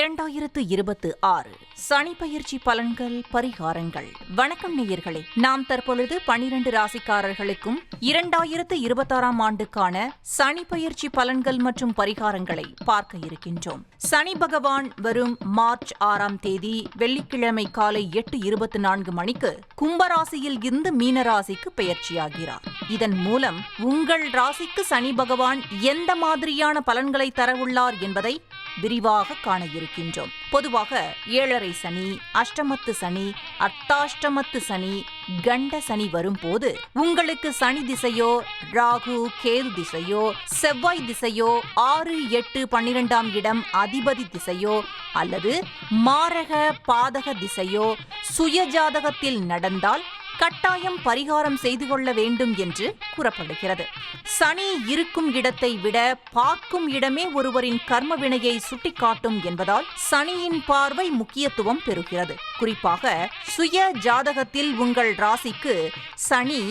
2026 சனி பயிற்சி பலன்கள் பரிகாரங்கள். வணக்கம் நேயர்களே, நாம் தற்பொழுது 12 ராசிக்காரர்களுக்கும் 2026ஆம் ஆண்டுக்கான சனி பயிற்சி பலன்கள் மற்றும் பரிகாரங்களை பார்க்க இருக்கின்றோம். சனி பகவான் வரும் மார்ச் 6ஆம் தேதி வெள்ளிக்கிழமை காலை 8:24 மணிக்கு கும்பராசியில் இருந்து மீன ராசிக்கு பெயர்ச்சியாகிறார். இதன் மூலம் உங்கள் ராசிக்கு சனி பகவான் எந்த மாதிரியான பலன்களை தரவுள்ளார் என்பதை விரிவாக காண இருக்கின்றோம். பொதுவாக 7.5 சனி, அஷ்டமத்து சனி, அர்த்தாஷ்டமத்து சனி, கண்ட சனி வரும்போது உங்களுக்கு சனி திசையோ, ராகு கேது திசையோ, செவ்வாய் திசையோ, 6, 8, 12ஆம் இடம் அதிபதி திசையோ அல்லது மாரக பாதக திசையோ சுயஜாதகத்தில் நடந்தால் கட்டாயம் பரிகாரம் செய்து கொள்ள வேண்டும் என்று கூறப்படுகிறது. சனி இருக்கும் இடத்தை விட பார்க்கும் இடமே ஒருவரின் கர்ம வினையை சுட்டிக்காட்டும் என்பதால் சனியின் பார்வை முக்கியத்துவம் பெறுகிறது. குறிப்பாக சுய ஜாதகத்தில் உங்கள் ராசிக்கு சனி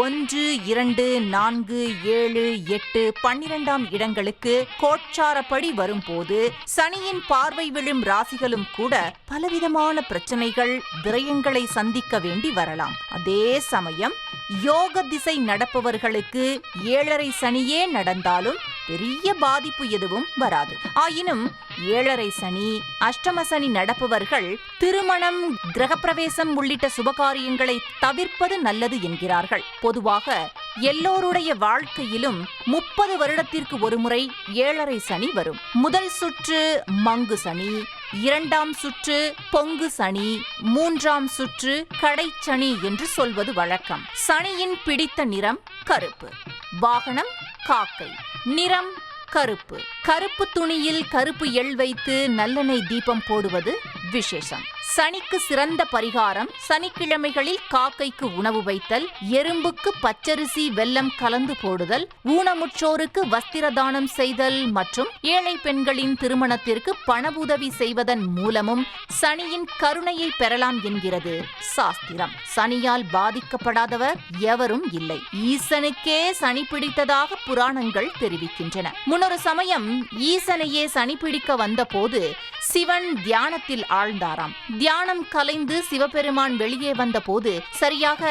1, 2, 4, 7, 8, 12ஆம் இடங்களுக்கு கோட்சாரப்படி வரும்போது சனியின் பார்வை விழும் ராசிகளும் கூட பலவிதமான பிரச்சனைகள், விரயங்களை சந்திக்க வேண்டி வரலாம். அதே சமயம் யோக திசை நடப்பவர்களுக்கு 7.5 சனியே நடந்தாலும் பெரிய பாதிப்பு எதுவும் வராது. ஆயினும் 7.5 சனி, அஷ்டம சனி நடப்பவர்கள் திருமணம், கிரகப்பிரவேசம் உள்ளிட்ட சுபகாரியங்களை தவிர்ப்பது நல்லது என்கிறார்கள். பொதுவாக எல்லோருடைய வாழ்க்கையிலும் 30 வருடத்திற்கு ஒருமுறை 7.5 சனி வரும். முதல் சுற்று மங்கு சனி, 2ஆம் சுற்று பொங்கு சனி, 3ஆம் சுற்று கடைச்சனி என்று சொல்வது வழக்கம். சனியின் பிடித்த நிறம் கருப்பு, வாகனம் காக்கை, நிறம் கருப்பு. கருப்பு துணியில் கருப்பு எள் வைத்து நல்லெண்ணெய் தீபம் போடுவது விசேஷம். சனிக்கு சிறந்த பரிகாரம் சனிக்கிழமைகளில் காக்கைக்கு உணவு வைத்தல், எறும்புக்கு பச்சரிசி வெல்லம் கலந்து போடுதல், ஊனமுற்றோருக்கு வஸ்திர தானம் செய்தல் மற்றும் ஏழை பெண்களின் திருமணத்திற்கு பண உதவி செய்வதன் மூலமும் சனியின் கருணையை பெறலாம் என்கிறது சாஸ்திரம். சனியால் பாதிக்கப்படாதவர் எவரும் இல்லை. ஈசனுக்கே சனி பிடித்ததாக புராணங்கள் தெரிவிக்கின்றன. முன்னொரு சமயம் ஈசனையே சனி பிடிக்க வந்த போது சிவன் தியானத்தில் ஆழ்ந்தாராம். தியானம் கலைந்து சிவபெருமான் வெளியே வந்த போது சரியாக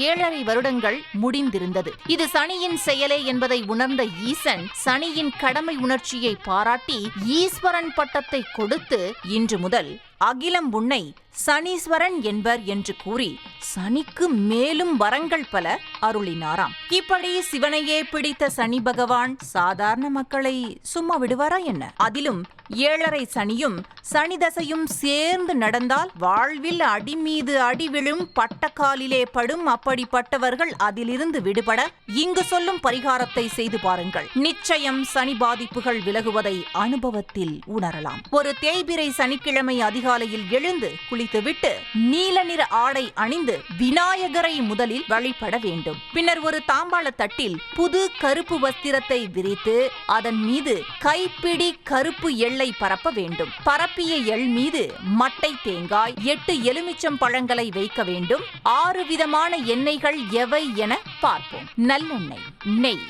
7.5 வருடங்கள் முடிந்திருந்தது. இது சனியின் செயலே என்பதை உணர்ந்த ஈசன் சனியின் கடமை உணர்ச்சியை பாராட்டி ஈஸ்வரன் பட்டத்தை கொடுத்து இன்று முதல் அகிலம் உன்னை சனீஸ்வரன் என்பர் என்று கூறி சனிக்கு மேலும் வரங்கள் பல அருளினாராம். இப்படி சிவனையே பிடித்த சனி பகவான் சாதாரண மக்களை சும்மா விடுவாரா என்ன? அதிலும் 7.5 சனியும் சனி தசையும் சேர்ந்து நடந்தால் வாழ்வில் அடி மீது அடி விழும், பட்டக்காலிலே படும். அப்படிப்பட்டவர்கள் அதிலிருந்து விடுபட இங்கு சொல்லும் பரிகாரத்தை செய்து பாருங்கள். நிச்சயம் சனி பாதிப்புகள் விலகுவதை அனுபவத்தில் உணரலாம். ஒரு தேய்பிறை சனிக்கிழமை அதிகாலையில் எழுந்து குளித்துவிட்டு நீல நிற ஆடை அணிந்து விநாயகரை முதலில் வழிபட வேண்டும். பின்னர் ஒரு தாம்பாள தட்டில் புது கருப்பு வஸ்திரத்தை விரித்து அதன் மீது கைப்பிடி கருப்பு எள்ளை பரப்ப வேண்டும். பரப்பிய எள் மீது மட்டை தேங்காய், 8 எலுமிச்சம் பழங்களை வைக்க வேண்டும். 6 விதமான எண்ணெய்கள் எவை என பார்ப்போம். நல்லெண்ணெய், நெய்,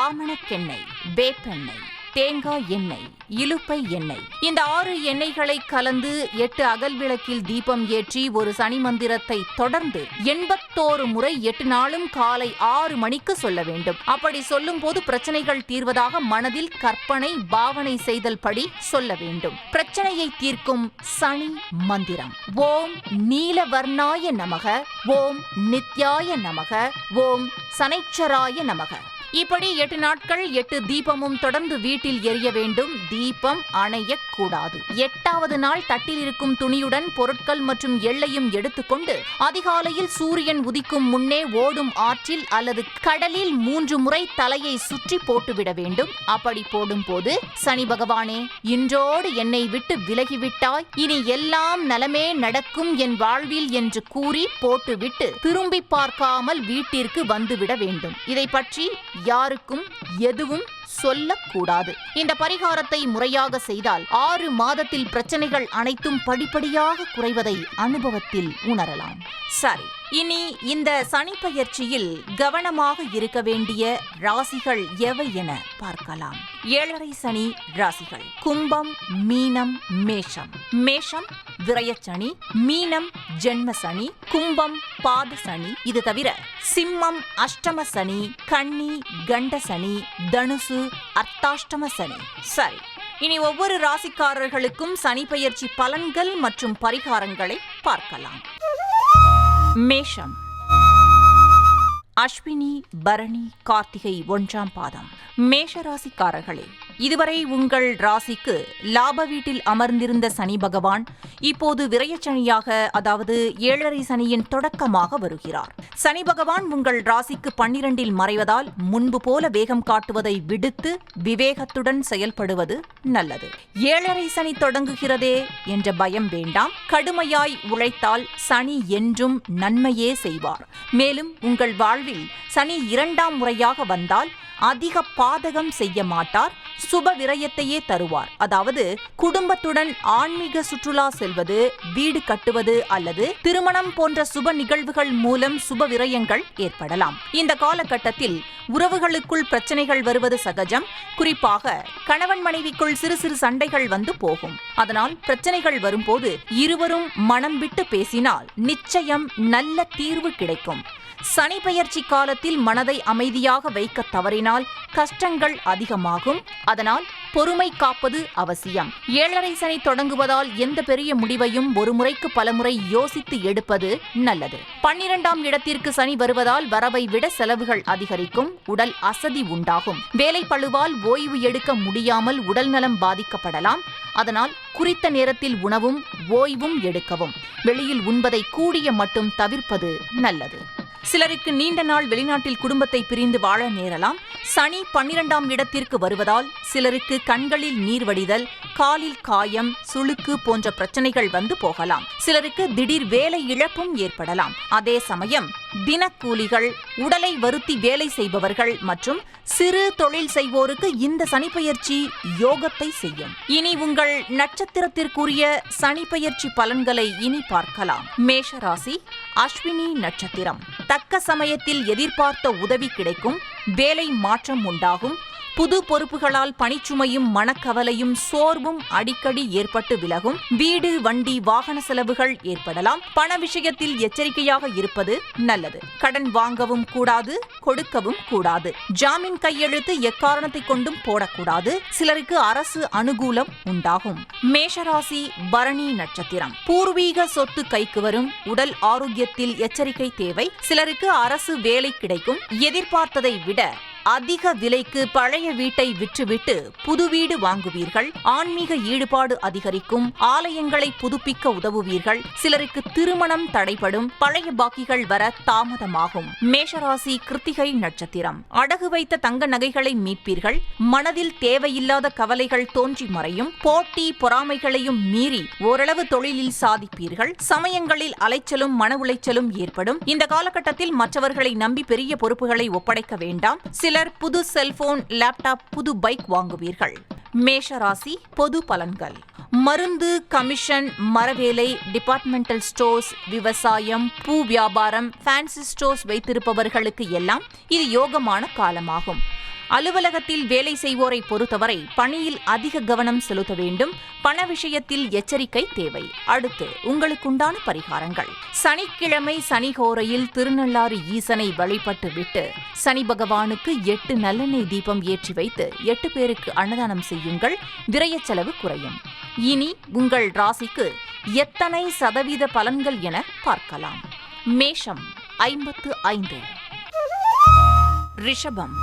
ஆமணக்கெண்ணெய், வேப்பெண்ணெய், தேங்காய் எண்ணெய், இலுப்பை எண்ணெய். இந்த 6 எண்ணெய்களை கலந்து 8 அகல் விளக்கில் தீபம் ஏற்றி ஒரு சனி மந்திரத்தை தொடர்ந்து 81 முறை 8 நாளும் காலை 6 மணிக்கு சொல்ல வேண்டும். அப்படி சொல்லும் போது பிரச்சனைகள் தீர்வதாக மனதில் கற்பனை பாவனை செய்தல் படி சொல்ல வேண்டும். பிரச்சனையை தீர்க்கும் சனி மந்திரம்: ஓம் நீலவர்ணாய நமக, ஓம் நித்யாய நமக, ஓம் சனைச்சராய நமக. இப்படி 8 நாட்கள் 8 தீபமும் தொடர்ந்து வீட்டில் எரிய வேண்டும். தீபம் அணையக்கூடாது. 8வது நாள் தட்டில் இருக்கும் துணியுடன் பொருட்கள் மற்றும் எள்ளையும் எடுத்துக்கொண்டு அதிகாலையில் சூரியன் உதிக்கும் முன்னே ஓடும் ஆற்றில் அல்லது கடலில் 3 முறை தலையை சுற்றி போட்டுவிட வேண்டும். அப்படி போடும் போது சனி பகவானே, இன்றோடு என்னை விட்டு விலகிவிட்டாய், இனி எல்லாம் நலமே நடக்கும் என் வாழ்வில் என்று கூறி போட்டுவிட்டு திரும்பி பார்க்காமல் வீட்டிற்கு வந்துவிட வேண்டும். இதை பற்றி யாருக்கும் எதுவும் சொல்லக்கூடாது. இந்த பரிகாரத்தை முறையாக செய்தால் 6 மாதத்தில் பிரச்சனைகள் அனைத்தும் படிப்படியாக குறைவதை அனுபவத்தில் உணரலாம். சரி, இனி இந்த சனிப்பெயர்ச்சியில் கவனமாக இருக்க வேண்டிய ராசிகள் எவை என பார்க்கலாம். 7.5 சனி ராசிகள்: கும்பம், மீனம், மேஷம். மேஷம் விரயச்சனி, மீனம் ஜென்ம சனி, கும்பம் பாத சனி. இது தவிர சிம்மம் அஷ்டம சனி, கன்னி கண்ட சனி, தனுசு அர்த்தாஷ்டம சனி. சரி, இனி ஒவ்வொரு ராசிக்காரர்களுக்கும் சனிப்பெயர்ச்சி பலன்கள் மற்றும் பரிகாரங்களை பார்க்கலாம். மேஷம்: அஸ்வினி பரணி கார்த்திகை 1ஆம் பாதம். மேஷ ராசிக்காரர்களே, இதுவரை உங்கள் ராசிக்கு லாப வீட்டில் அமர்ந்திருந்த சனி பகவான் இப்போது விரயச்சனியாக, அதாவது 7.5 சனியின் தொடக்கமாக வருகிறார். சனி பகவான் உங்கள் ராசிக்கு 12இல் மறைவதால் முன்பு போல வேகம் காட்டுவதை விடுத்து விவேகத்துடன் செயல்படுவது நல்லது. 7.5 சனி தொடங்குகிறதே என்ற பயம் வேண்டாம். கடுமையாய் உழைத்தால் சனி என்றும் நன்மையே செய்வார். மேலும் உங்கள் வாழ்வில் சனி 2ஆம் முறையாக வந்தால் அதிக பாதகம் செய்ய மாட்டார், சுப விரயத்தையே தருவார். அதாவது குடும்பத்துடன் ஆன்மீக சுற்றுலா செல்வது, வீடு கட்டுவது அல்லது திருமணம் போன்ற சுப நிகழ்வுகள் மூலம் சுப விரயங்கள் ஏற்படலாம். இந்த காலகட்டத்தில் உறவுகளுக்குள் பிரச்சனைகள் வருவது சகஜம். குறிப்பாக கணவன் மனைவிக்குள் சிறு சிறு சண்டைகள் வந்து போகும். அதனால் பிரச்சனைகள் வரும்போது இருவரும் மனம் விட்டு பேசினால் நிச்சயம் நல்ல தீர்வு கிடைக்கும். சனி பெயர்ச்சி காலத்தில் மனதை அமைதியாக வைக்க தவறினால் கஷ்டங்கள் அதிகமாகும். அதனால் பொறுமை காப்பது அவசியம். 7.5 சனி தொடங்குவதால் எந்த பெரிய முடிவையும் ஒரு முறைக்கு பலமுறை யோசித்து எடுப்பது நல்லது. 12ஆம் இடத்திற்கு சனி வருவதால் வரவை விட செலவுகள் அதிகரிக்கும். உடல் அசதி உண்டாகும். வேலை பளுவால் ஓய்வு எடுக்க முடியாமல் உடல் நலம் பாதிக்கப்படலாம். அதனால் குறித்த நேரத்தில் உணவும் ஓய்வும் எடுக்கவும். வெளியில் உண்பதை கூடிய மட்டும் தவிர்ப்பது நல்லது. சிலருக்கு நீண்ட நாள் வெளிநாட்டில் குடும்பத்தை பிரிந்து வாழ நேரலாம். சனி 12ஆம் இடத்திற்கு வருவதால் சிலருக்கு கண்களில் நீர் வடிதல், காலில் காயம், சுளுக்கு போன்ற பிரச்சனைகள் வந்து போகலாம். சிலருக்கு திடீர் வேலை இழப்பும் ஏற்படலாம். அதே சமயம் தினக்கூலிகள், உடலை வருத்தி வேலை செய்பவர்கள் மற்றும் சிறு தொழில் செய்வோருக்கு இந்த சனிப்பெயர்ச்சி யோகத்தை செய்யும். இனி உங்கள் நட்சத்திரத்திற்குரிய சனிப்பெயர்ச்சி பலன்களை இனி பார்க்கலாம். மேஷ ராசி: அஸ்வினி நட்சத்திரம். தக்க சமயத்தில் எதிர்பார்த்த உதவி கிடைக்கும். வேலை மாற்றம் உண்டாகும். புது பொறுப்புகளால் பணிச்சுமையும் மனக்கவலையும் சோர்வும் அடிக்கடி ஏற்பட்டு விலகும். வீடு, வண்டி, வாகன செலவுகள் ஏற்படலாம். பண விஷயத்தில் எச்சரிக்கையாக இருப்பது நல்லது. கடன் வாங்கவும் கூடாது, கொடுக்கவும் கூடாது. ஜாமீன் கையெழுத்து எக்காரணத்தை கொண்டும் போடக்கூடாது. சிலருக்கு அரசு அனுகூலம் உண்டாகும். மேஷராசி: பரணி நட்சத்திரம். பூர்வீக சொத்து கைக்கு வரும். உடல் ஆரோக்கியத்தில் எச்சரிக்கை தேவை. சிலருக்கு அரசு வேலை கிடைக்கும். எதிர்பார்த்ததை விட அதிக விலைக்கு பழைய வீட்டை விற்றுவிட்டு புது வீடு வாங்குவீர்கள். ஆன்மீக ஈடுபாடு அதிகரிக்கும். ஆலயங்களை புதுப்பிக்க உதவுவீர்கள். சிலருக்கு திருமணம் தடைபடும். பழைய பாக்கிகள் வர தாமதமாகும். மேஷராசி: கிருத்திகை நட்சத்திரம். அடகு வைத்த தங்க நகைகளை மீட்பீர்கள். மனதில் தேவையில்லாத கவலைகள் தோன்றி மறையும். போட்டி பொறாமைகளையும் மீறி ஓரளவு தொழிலில் சாதிப்பீர்கள். சமயங்களில் அலைச்சலும் மன உளைச்சலும் ஏற்படும். இந்த காலகட்டத்தில் மற்றவர்களை நம்பி பெரிய பொறுப்புகளை ஒப்படைக்க வேண்டாம். சிலர் புது செல்போன், லேப்டாப், புது பைக் வாங்குவீர்கள். மேஷராசி: பொது பலன்கள். மருந்து, கமிஷன், மரவேலை, டிபார்ட்மெண்டல் ஸ்டோர்ஸ், விவசாயம், பூ வியாபாரம், ஃபேன்சி ஸ்டோர்ஸ் வைத்திருப்பவர்களுக்கு எல்லாம் இது யோகமான காலமாகும். அலுவலகத்தில் வேலை செய்வோரை பொறுத்தவரை பணியில் அதிக கவனம் செலுத்த வேண்டும். பண விஷயத்தில் எச்சரிக்கை தேவை. அடுத்து உங்களுக்குண்டான பரிகாரங்கள். சனிக்கிழமை சனிஹோரையில் திருநள்ளாறு ஈசனை வழிபட்டு விட்டு சனி பகவானுக்கு 8 நல்லெண்ணெய் தீபம் ஏற்றி வைத்து 8 பேருக்கு அன்னதானம் செய்யுங்கள். விரய செலவு குறையும். இனி உங்கள் ராசிக்கு எத்தனை சதவீத பலன்கள் என பார்க்கலாம். மேஷம் 55. ரிஷபம்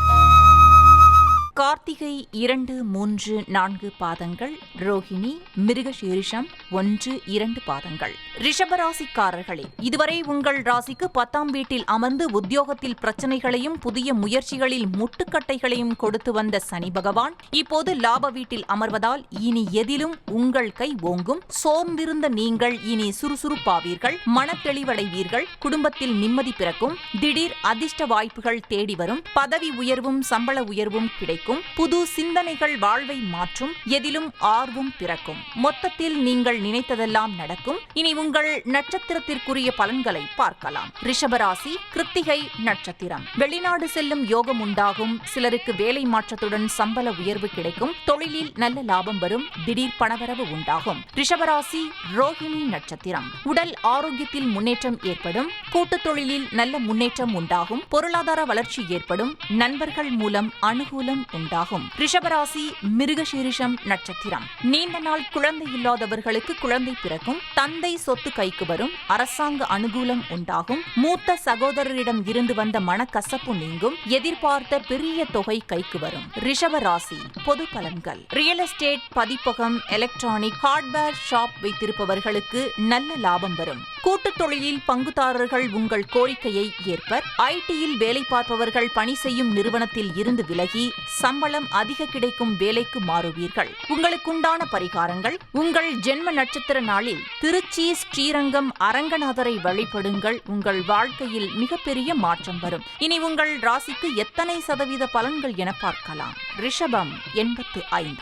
கார்த்திகை 2, 3, 4 பாதங்கள், ரோஹிணி, மிருகசீரிஷம் 1, 2 பாதங்கள். ரிஷபராசிக்காரர்களே, இதுவரை உங்கள் ராசிக்கு 10ஆம் வீட்டில் அமர்ந்து உத்தியோகத்தில் பிரச்சனைகளையும் புதிய முயற்சிகளில் முட்டுக்கட்டைகளையும் கொடுத்து வந்த சனி பகவான் இப்போது லாப வீட்டில் அமர்வதால் இனி எதிலும் உங்கள் கை ஓங்கும். சோர்ந்திருந்த நீங்கள் இனி சுறுசுறுப்பாவீர்கள், மனத்தெளிவடைவீர்கள், குடும்பத்தில் நிம்மதி பிறக்கும், திடீர் அதிர்ஷ்ட வாய்ப்புகள் தேடி வரும், பதவி உயர்வும் சம்பள உயர்வும் கிடைக்கும், புது சிந்தனைகள் வாழ்வை மாற்றும், எதிலும் ஆர்வம் பிறக்கும். மொத்தத்தில் நீங்கள் நினைத்ததெல்லாம் நடக்கும். இனி உங்கள் நட்சத்திரத்திற்குரிய பலன்களை பார்க்கலாம். ரிஷபராசி, கிருத்திகை நட்சத்திரம். வெளிநாடு செல்லும் யோகம் உண்டாகும். சிலருக்கு வேலை மாற்றத்துடன் சம்பள உயர்வு கிடைக்கும். தொழிலில் நல்ல லாபம் வரும். திடீர் பணவரவு உண்டாகும். ரிஷபராசி, ரோஹிணி நட்சத்திரம். உடல் ஆரோக்கியத்தில் முன்னேற்றம் ஏற்படும். கூட்டுத் தொழிலில் நல்ல முன்னேற்றம் உண்டாகும். பொருளாதார வளர்ச்சி ஏற்படும். நண்பர்கள் மூலம் அனுகூலம் உண்டாகும். ரிஷபராசி, மிருகசீரிஷம் நட்சத்திரம். நீண்ட நாள் குழந்தை இல்லாதவர்களுக்கு குழந்தை பிறக்கும். தந்தை சொத்து கைக்கு வரும். அரசாங்க அனுகூலம் உண்டாகும். மூத்த சகோதரரிடம் இருந்து வந்த மனக்கசப்பு நீங்கும். எதிர்பார்த்த பெரிய தொகை கைக்கு வரும். ரிஷபராசி, பொது பலன்கள். ரியல் எஸ்டேட், பதிப்பகம், எலக்ட்ரானிக், ஹார்ட்வேர் ஷாப் வைத்திருப்பவர்களுக்கு நல்ல லாபம் வரும். கூட்டுத் தொழிலில் பங்குதாரர்கள் உங்கள் கோரிக்கையை ஏற்பர். ஐடியில் வேலை பார்ப்பவர்கள் பணி செய்யும் நிறுவனத்தில் இருந்து விலகி சம்பளம் அதிக கிடைக்கும் வேலைக்கு மாறுவீர்கள். உங்களுக்குண்டான பரிகாரங்கள். உங்கள் ஜென்ம நட்சத்திர நாளில் திருச்சி ஸ்ரீரங்கம் அரங்கநாதரை வழிபடுங்கள். உங்கள் வாழ்க்கையில் மிகப்பெரிய மாற்றம் வரும். இனி உங்கள் ராசிக்கு எத்தனை சதவீத பலன்கள் என பார்க்கலாம். ரிஷபம் 85.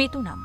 மிதுனம்.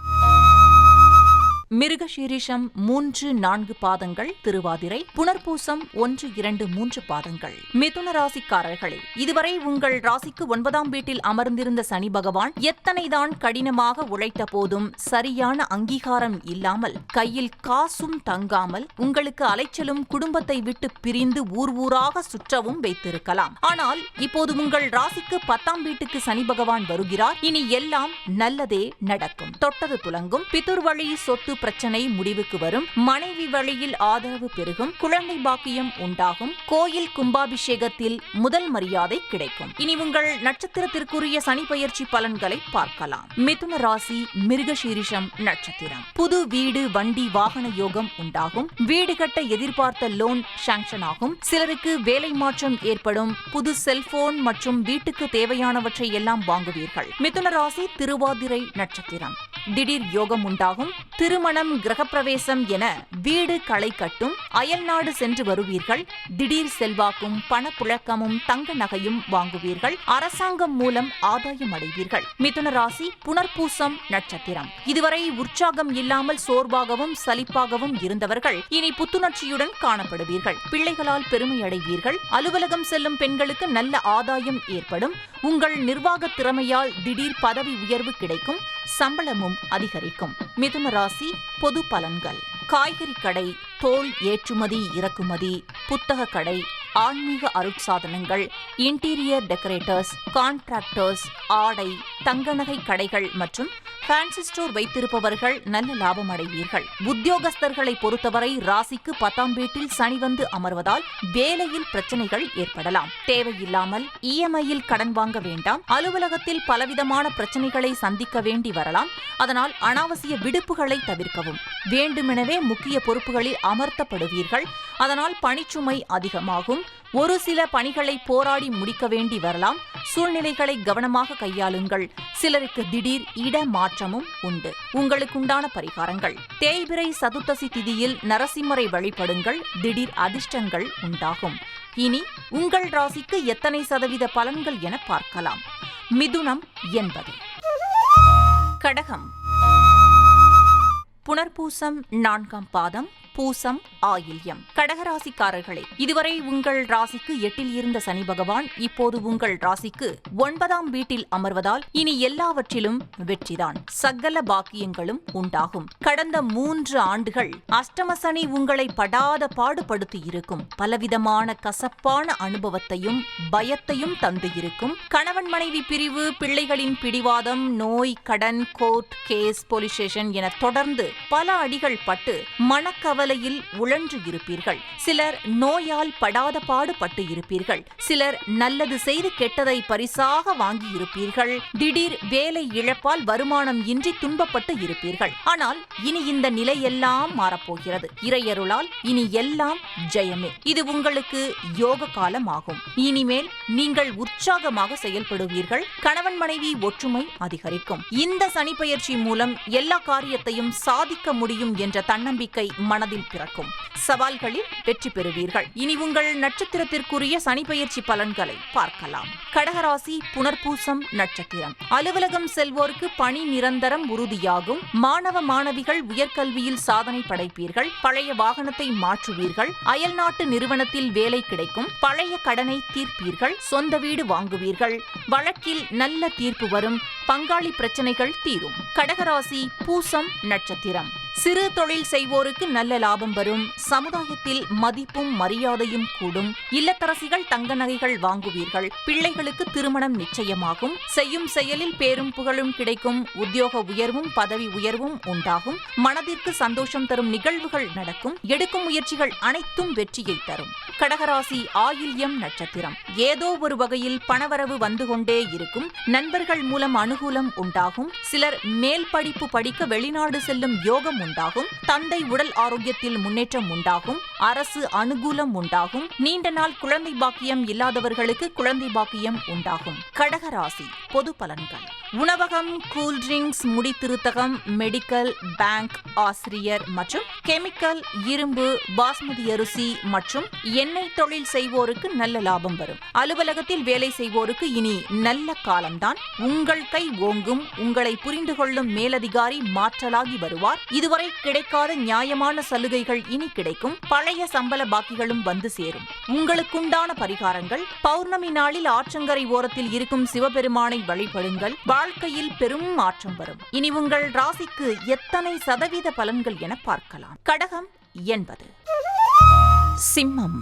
மிருகசீரிஷம் 3, 4 பாதங்கள், திருவாதிரை, புனர்பூசம் 1, 2, 3 பாதங்கள். மிதுன ராசிக்காரர்களே, இதுவரை உங்கள் ராசிக்கு 9ஆம் வீட்டில் அமர்ந்திருந்த சனி பகவான் எத்தனைதான் கடினமாக உழைத்த போதும் சரியான அங்கீகாரம் இல்லாமல், கையில் காசும் தங்காமல் உங்களுக்கு அலைச்சலும் குடும்பத்தை விட்டு பிரிந்து ஊர் ஊராக சுற்றவும் வைத்திருக்கலாம். ஆனால் இப்போது உங்கள் ராசிக்கு 10ஆம் வீட்டுக்கு சனி பகவான் வருகிறார். இனி எல்லாம் நல்லதே நடக்கும். தொட்டது துலங்கும். பிதுர் வழி சொத்து பிரச்சனை முடிவுக்கு வரும். மனைவி வழியில் ஆதரவு பெருகும். குழந்தை பாக்கியம் உண்டாகும். கோயில் கும்பாபிஷேகத்தில் முதல் மரியாதை கிடைக்கும். இனி உங்கள் நட்சத்திரத்திற்குரிய சனி பயிற்சி பலன்களை பார்க்கலாம். மிதுன ராசி, மிருகசீரிஷம் நட்சத்திரம். புது வீடு, வண்டி, வாகன யோகம் உண்டாகும். வீடு கட்ட எதிர்பார்த்த லோன் சாங்ஷன் ஆகும். சிலருக்கு வேலை மாற்றம் ஏற்படும். புது செல்போன் மற்றும் வீட்டுக்கு தேவையானவற்றை எல்லாம் வாங்குவீர்கள். மிதுன ராசி, திருவாதிரை நட்சத்திரம். திடீர் யோகம் உண்டாகும். திருமணம், கிரகப்பிரவேசம் என வீடு களை கட்டும். அயல்நாடு சென்று வருவீர்கள். திடீர் செல்வாக்கும் பணப்புழக்கமும் தங்க நகையும் வாங்குவீர்கள். அரசாங்கம் மூலம் ஆதாயம் அடைவீர்கள். மிதுன ராசி, புனர்பூசம் நட்சத்திரம். இதுவரை உற்சாகம் இல்லாமல் சோர்வாகவும் சலிப்பாகவும் இருந்தவர்கள் இனி புத்துணர்ச்சியுடன் காணப்படுவீர்கள். பிள்ளைகளால் பெருமை அடைவீர்கள். அலுவலகம் செல்லும் பெண்களுக்கு நல்ல ஆதாயம் ஏற்படும். உங்கள் நிர்வாக திறமையால் திடீர் பதவி உயர்வு கிடைக்கும். சம்பளமும் அதிகரிக்கும். மிதுன ராசி, பொது பலன்கள். காய்கறி கடை, தோல் ஏற்றுமதி இறக்குமதி, புத்தக கடை, ஆன்மீக அருட்சாதனங்கள், இன்டீரியர் டெக்கரேட்டர்ஸ், கான்ட்ராக்டர்ஸ், ஆடை, தங்க நகை கடைகள் மற்றும் ஃபேன்சி ஸ்டோர் வைத்திருப்பவர்கள் நல்ல லாபம் அடைவீர்கள். உத்தியோகஸ்தர்களை பொறுத்தவரை ராசிக்கு 10ஆம் வீட்டில் சனி வந்து அமர்வதால் வேலையில் பிரச்சனைகள் ஏற்படலாம். தேவையில்லாமல் இஎம்ஐயில் கடன் வாங்க வேண்டாம். அலுவலகத்தில் பலவிதமான பிரச்சனைகளை சந்திக்க வேண்டி வரலாம். அதனால் அனாவசிய விடுப்புகளை தவிர்க்கவும். வேண்டுமெனவே முக்கிய பொறுப்புகளில் அமர்த்தப்படுவீர்கள். அதனால் பணிச்சுமை அதிகமாகும். ஒரு சில பணிகளை போராடி முடிக்க வேண்டி வரலாம். சூழ்நிலைகளை கவனமாக கையாளுங்கள். சிலருக்கு திடீர் இடமாற்றமும் உண்டு. உங்களுக்குண்டான பரிகாரங்கள். தேய்பிறை சதுர்த்தசி திதியில் நரசிம்மரை வழிபடுங்கள். திடீர் அதிர்ஷ்டங்கள் உண்டாகும். இனி உங்கள் ராசிக்கு எத்தனை சதவீத பலன்கள் என பார்க்கலாம். மிதுனம் 80. கடகம். புனர்பூசம் 4ஆம் பாதம், பூசம், ஆயில்யம். கடகராசிக்காரர்களே, இதுவரை உங்கள் ராசிக்கு 8இல் இருந்த சனி பகவான் இப்போது உங்கள் ராசிக்கு 9ஆம் வீட்டில் அமர்வதால் இனி எல்லாவற்றிலும் வெற்றிதான். சகல பாக்கியங்களும் உண்டாகும். கடந்த 3 ஆண்டுகள் அஷ்டம சனி உங்களை படாத பாடுபடுத்தி இருக்கும். பலவிதமான கசப்பான அனுபவத்தையும் பயத்தையும் தந்து இருக்கும். கணவன் மனைவி பிரிவு, பிள்ளைகளின் பிடிவாதம், நோய், கடன், கோர்ட் கேஸ், போலீஸ் ஸ்டேஷன் என தொடர்ந்து பல அடிகள் பட்டு மனக்கவலை, வலையில் உழன்று இருப்பீர்கள். சிலர் நோயால் படாத பாடுபட்டு இருப்பீர்கள். சிலர் நல்லது செய்து கெட்டதை பரிசாக வாங்கி இருப்பீர்கள். திடீர் வேலை இழப்பால் வருமானம் இன்றி துன்பப்பட்டு இருப்பீர்கள். ஆனால் இனி இந்த நிலையெல்லாம் மாறப்போகிறது. இறையருளால் இனி எல்லாம் ஜெயமே. இது உங்களுக்கு யோக காலம் ஆகும். இனிமேல் நீங்கள் உற்சாகமாக செயல்படுவீர்கள். கணவன் மனைவி ஒற்றுமை அதிகரிக்கும். இந்த சனிப்பெயர்ச்சி மூலம் எல்லா காரியத்தையும் சாதிக்க முடியும் என்ற தன்னம்பிக்கை மனதில் பிறக்கும். சவால்களில் வெற்றி பெறுவீர்கள். இனி உங்கள் நட்சத்திரத்திற்குரிய சனிப்பெயர்ச்சி பலன்களை பார்க்கலாம். கடகராசி புனர்பூசம் நட்சத்திரம். அலுவலகம் செல்வோருக்கு பணி நிரந்தரம் உறுதியாகும். மாணவ மாணவிகள் உயர்கல்வியில் சாதனை படைப்பீர்கள். பழைய வாகனத்தை மாற்றுவீர்கள். அயல்நாட்டு நிறுவனத்தில் வேலை கிடைக்கும். பழைய கடனை தீர்ப்பீர்கள். சொந்த வீடு வாங்குவீர்கள். வழக்கில் நல்ல தீர்ப்பு வரும். பங்காளி பிரச்சனைகள் தீரும். கடகராசி பூசம் நட்சத்திரம். சிறு தொழில் செய்வோருக்கு நல்ல லாபம் வரும். சமுதாயத்தில் மதிப்பும் மரியாதையும் கூடும். இல்லத்தரசிகள் தங்க நகைகள் வாங்குவீர்கள். பிள்ளைகளுக்கு திருமணம் நிச்சயமாகும். செய்யும் செயலில் பேரும் புகழும் கிடைக்கும். உத்தியோக உயர்வும் பதவி உயர்வும் உண்டாகும். மனதிற்கு சந்தோஷம் தரும் நிகழ்வுகள் நடக்கும். எடுக்கும் முயற்சிகள் அனைத்தும் வெற்றியை தரும். கடகராசி ஆயில்யம் நட்சத்திரம். ஏதோ ஒரு வகையில் பணவரவு வந்து கொண்டே இருக்கும். நண்பர்கள் மூலம் அனுகூலம் உண்டாகும். சிலர் மேல் படிப்பு படிக்க வெளிநாடு செல்லும் யோகம் உண்டாகும். தந்தை உடல் ஆரோக்கியத்தில் முன்னேற்றம் உண்டாகும். அரசு அனுகூலம் உண்டாகும். நீண்ட நாள் குழந்தை பாக்கியம் இல்லாதவர்களுக்கு குழந்தை பாக்கியம் உண்டாகும். கடகராசி பொது பலன்கள். உணவகம், கூல்ட்ரிங்க்ஸ், முடித்திருத்தகம், மெடிக்கல், பேங்க், ஆசிரியர் மற்றும் கெமிக்கல், இரும்பு, பாஸ்மதி அரிசி மற்றும் எண்ணெய் தொழில் செய்வோருக்கு நல்ல லாபம் வரும். அலுவலகத்தில் வேலை செய்வோருக்கு இனி நல்ல காலம்தான். உங்கள் கை ஓங்கும். உங்களை புரிந்து கொள்ளும் மேலதிகாரி மாற்றலாகி வருவார். இதுவரை கிடைக்காத நியாயமான சலுகைகள் இனி கிடைக்கும். பழைய சம்பள பாக்கிகளும் வந்து சேரும். உங்களுக்குண்டான பரிகாரங்கள்: பௌர்ணமி நாளில் ஆற்றங்கரை ஓரத்தில் இருக்கும் சிவபெருமானை வழிபடுங்கள். வாழ்க்கையில் பெரும் மாற்றம் வரும். இனி உங்கள் ராசிக்கு எத்தனை சதவீத பலன்கள் என பார்க்கலாம். கடகம் 80. சிம்மம்.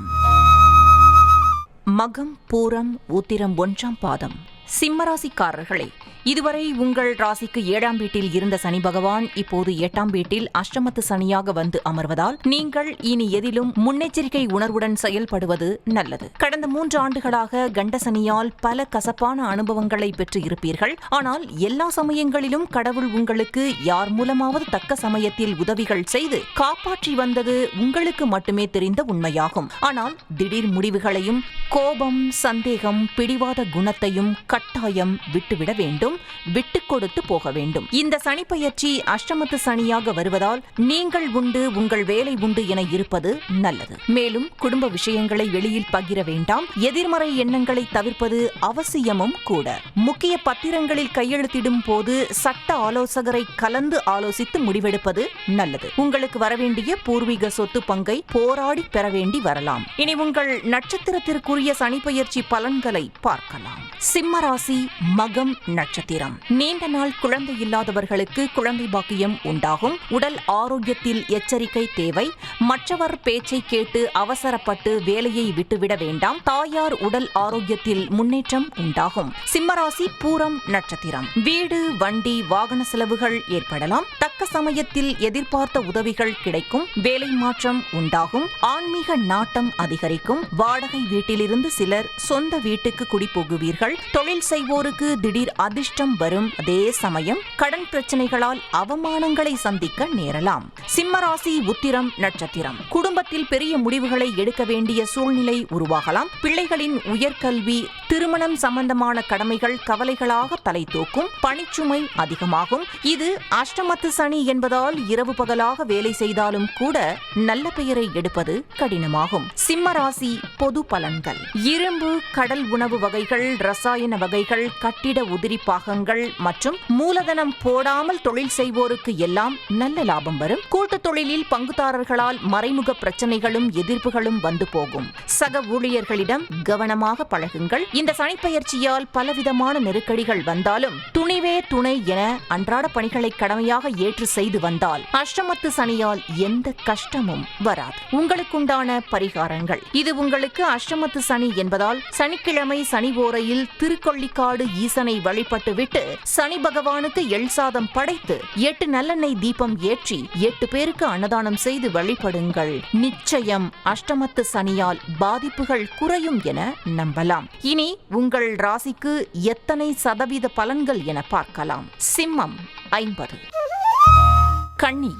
மகம், பூரம், உத்திரம் 1ஆம் பாதம். சிம்மராசிக்காரர்களே, இதுவரை உங்கள் ராசிக்கு 7ஆம் வீட்டில் இருந்த சனி பகவான் இப்போது 8ஆம் வீட்டில் அஷ்டமத்து சனியாக வந்து அமர்வதால் நீங்கள் இனி எதிலும் முன்னெச்சரிக்கை உணர்வுடன் செயல்படுவது நல்லது. கடந்த 3 ஆண்டுகளாக கண்ட சனியால் பல கசப்பான அனுபவங்களை பெற்று இருப்பீர்கள். ஆனால் எல்லா சமயங்களிலும் கடவுள் உங்களுக்கு யார் மூலமாவது தக்க சமயத்தில் உதவிகள் செய்து காப்பாற்றி வந்தது உங்களுக்கு மட்டுமே தெரிந்த உண்மையாகும். ஆனால் திடீர் முடிவுகளையும் கோபம், சந்தேகம், பிடிவாத குணத்தையும் கட்டாயம் விட்டுவிட வேண்டும். விட்டுக் கொடுத்து போக வேண்டும். இந்த சனிப்பெயர்ச்சி அஷ்டமத்து சனியாக வருவதால் நீங்கள் உண்டு, உங்கள் வேலை உண்டு என இருப்பது நல்லது. மேலும் குடும்ப விஷயங்களை வெளியில் பகிர வேண்டாம். எதிர்மறை எண்ணங்களை தவிர்ப்பது அவசியமும் கூட. முக்கிய பத்திரங்களில் கையெழுத்திடும் போது சட்ட ஆலோசகரை கலந்து ஆலோசித்து முடிவெடுப்பது நல்லது. உங்களுக்கு வரவேண்டிய பூர்வீக சொத்து பங்கை போராடி பெற வேண்டி வரலாம். இனி உங்கள் நட்சத்திரத்திற்குரிய சனிப்பெயர்ச்சி பலன்களை பார்க்கலாம். சிம்மராசி மகம் நட்சத்திரம். நீண்ட நாள் குழந்தை இல்லாதவர்களுக்கு குழந்தை பாக்கியம் உண்டாகும். உடல் ஆரோக்கியத்தில் எச்சரிக்கை தேவை. மற்றவர் பேச்சை கேட்டு அவசரப்பட்டு வேலையை விட்டுவிட வேண்டாம். தாயார் உடல் ஆரோக்கியத்தில் முன்னேற்றம் உண்டாகும். சிம்மராசி பூரம் நட்சத்திரம். வீடு, வண்டி, வாகன செலவுகள் ஏற்படலாம். தக்க சமயத்தில் எதிர்பார்த்த உதவிகள் கிடைக்கும். வேலை மாற்றம் உண்டாகும். ஆன்மீக நாட்டம் அதிகரிக்கும். வாடகை வீட்டிலிருந்து சிலர் சொந்த வீட்டுக்கு குடிபோகுவீர்கள். தொழில் செய்வோருக்கு திடீர் அதிர்ஷ்டம் வரும். அதே சமயம் கடன் பிரச்சனைகளால் அவமானங்களை சந்திக்க நேரலாம். சிம்மராசி உத்திரம் நட்சத்திரம். குடும்பத்தில் பெரிய முடிவுகளை எடுக்க வேண்டிய சூழ்நிலை உருவாகலாம். பிள்ளைகளின் உயர்கல்வி, திருமணம் சம்பந்தமான கடமைகள் கவலைகளாக தலை தூக்கும். பணிச்சுமை அதிகமாகும். இது அஷ்டமத்து சனி என்பதால் இரவு பகலாக வேலை செய்தாலும் கூட நல்ல பெயரை எடுப்பது கடினமாகும். சிம்மராசி பொது பலன்கள். இரும்பு, கடல் உணவு வகைகள், ரசாயன வகைகள், கட்டிட உதிரி பாகங்கள் மற்றும் மூலதனம் போடாமல் தொழில் செய்வோருக்கு எல்லாம் நல்ல லாபம் வரும். கூட்டுத் தொழிலில் பங்குதாரர்களால் மறைமுக பிரச்சனைகளும் எதிர்ப்புகளும் வந்து போகும். சக ஊழியர்களிடம் கவனமாக பழகுங்கள். இந்த சனிப்பெயர்ச்சியால் பலவிதமான நெருக்கடிகள் வந்தாலும் துணிவே துணை என அன்றாட பணிகளை கடமையாக ஏற்று செய்து வந்தால் அஷ்டமத்து சனியால் எந்த கஷ்டமும் வராது. உங்களுக்குண்டான பரிகாரங்கள். இது உங்களுக்கு அஷ்டமத்து சனி என்பதால் சனிக்கிழமை சனி ஓரையில் திருக்கொள்ளை திருக்கொள்ளிக்காடு ஈசனை வழிபட்டுவிட்டு சனி பகவானுக்கு எள் சாதம் படைத்து 8 நல்லெண்ணெய் தீபம் ஏற்றி 8 பேருக்கு அன்னதானம் செய்து வழிபடுங்கள். நிச்சயம் அஷ்டமத்து சனியால் பாதிப்புகள் குறையும் என நம்பலாம். இனி உங்கள் ராசிக்கு எத்தனை சதவீத பலன்கள் என பார்க்கலாம். சிம்மம் 50. கன்னி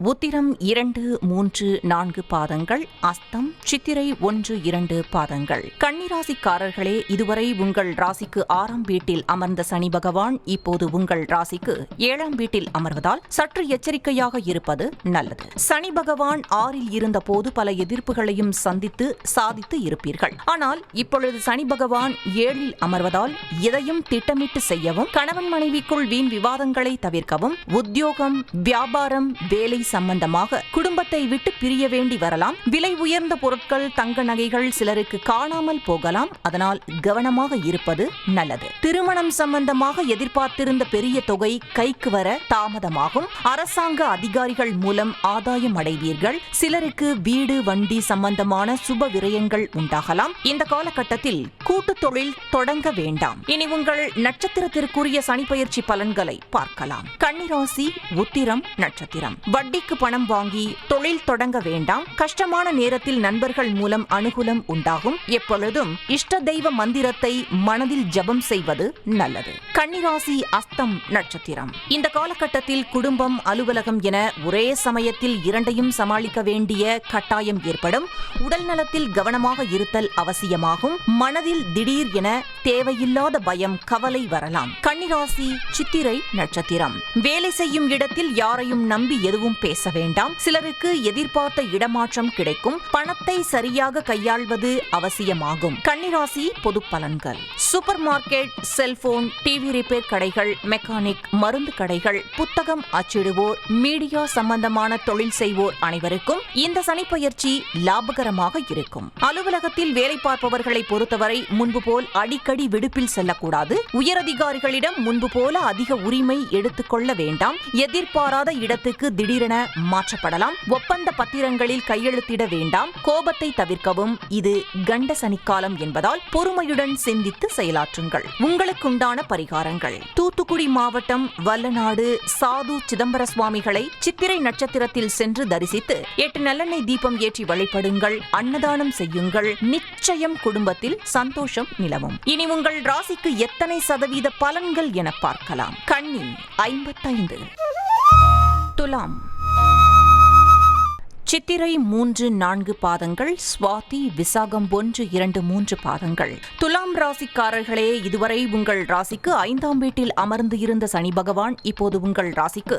உத்திரம் 2, 3, 4 பாதங்கள், அஸ்தம், சித்திரை 1, 2 பாதங்கள். கன்னிராசிக்காரர்களே, இதுவரை உங்கள் ராசிக்கு 6ஆம் வீட்டில் அமர்ந்த சனி பகவான் இப்போது உங்கள் ராசிக்கு 7ஆம் வீட்டில் அமர்வதால் சற்று எச்சரிக்கையாக இருப்பது நல்லது. சனி பகவான் 6இல் இருந்த போது பல எதிர்ப்புகளையும் சந்தித்து சாதித்து இருப்பீர்கள். ஆனால் இப்பொழுது சனி பகவான் 7இல் அமர்வதால் எதையும் திட்டமிட்டு செய்யவும், கணவன் மனைவிக்குள் வீண் விவாதங்களை தவிர்க்கவும், உத்தியோகம், வியாபாரம், வேலை சம்பந்தமாக குடும்பத்தை விட்டு பிரிய வேண்டி வரலாம். விலை உயர்ந்த பொருட்கள், தங்க நகைகள் சிலருக்கு காணாமல் போகலாம். அதனால் கவனமாக இருப்பது நல்லது. திருமணம் சம்பந்தமாக எதிர்பார்த்திருந்த பெரிய தொகை கைக்கு வர தாமதமாகும். அரசாங்க அதிகாரிகள் மூலம் ஆதாயம் அடைவீர்கள். சிலருக்கு வீடு, வண்டி சம்பந்தமான சுப விரயங்கள் உண்டாகலாம். இந்த காலகட்டத்தில் கூட்டு தொழில் தொடங்க வேண்டாம். இனி உங்கள் நட்சத்திரத்திற்குரிய சனிப்பெயர்ச்சி பலன்களை பார்க்கலாம். கன்னிராசி உத்திரம் நட்சத்திரம். வட்டிக்கு பணம் வாங்கி தொழில் தொடங்க வேண்டாம். கஷ்டமான நேரத்தில் நண்பர்கள் மூலம் அனுகூலம் உண்டாகும். எப்பொழுதும் இஷ்ட தெய்வ மந்திரத்தை மனதில் ஜபம் செய்வது நல்லது. கன்னிராசி அஸ்தம் நட்சத்திரம். இந்த காலகட்டத்தில் குடும்பம், அலுவலகம் என ஒரே சமயத்தில் இரண்டையும் சமாளிக்க வேண்டிய கட்டாயம் ஏற்படும். உடல் நலத்தில் கவனமாக இருத்தல் அவசியமாகும். மனதில் திடீர் என தேவையில்லாத பயம், கவலை வரலாம். கன்னிராசி சித்திரை நட்சத்திரம். வேலை செய்யும் இடத்தில் யாரையும் நம்பி எதுவும் பேச வேண்டாம். சிலருக்கு எதிர்பார்த்த இடமாற்றம் கிடைக்கும். பணத்தை சரியாக கையாள்வது அவசியமாகும். கன்னிராசி பொது பலன்கள். Super market, cellphone, TV repair கடைகள், மெக்கானிக், மருந்து கடைகள், புத்தகம் அச்சிடுவோர், மீடியா சம்பந்தமான தொழில் செய்வோர் அனைவருக்கும் இந்த சனிப்பெயர்ச்சி லாபகரமாக இருக்கும். அலுவலகத்தில் வேலை பார்ப்பவர்களை பொறுத்தவரை முன்பு போல் அடிக்கடி விடுப்பில் செல்லக்கூடாது. உயரதிகாரிகளிடம் முன்பு போல அதிக உரிமை எடுத்துக்கொள்ள வேண்டாம். எதிர்பாராத இடத்துக்கு திடீரென மாற்றப்படலாம். ஒப்பந்த பத்திரங்களில் கையெழுத்திட வேண்டாம். கோபத்தை தவிர்க்கவும். இது கண்ட சனிக்காலம் என்பதால் பொறுமையுடன் சிந்தித்து செயலாற்றுங்கள். உங்களுக்குண்டான பரிகாரங்கள். தூத்துக்குடி மாவட்டம் வல்லநாடு சாது சிதம்பர சுவாமிகளை சித்திரை நட்சத்திரத்தில் சென்று தரிசித்து 8 நல்லெண்ணெய் தீபம் ஏற்றி வழிபடுங்கள். அன்னதானம் செய்யுங்கள். நிச்சயம் குடும்பத்தில் சந்தோஷம் நிலவும். இனி உங்கள் ராசிக்கு எத்தனை சதவீத பலன்கள் என பார்க்கலாம். கன்னி 55. துலாம் சித்திரை 3, 4 பாதங்கள், சுவாதி, விசாகம் 1, 2, 3 பாதங்கள். துலாம் ராசிக்காரர்களே, இதுவரை உங்கள் ராசிக்கு 5ஆம் வீட்டில் அமர்ந்து இருந்த சனி பகவான் இப்போது உங்கள் ராசிக்கு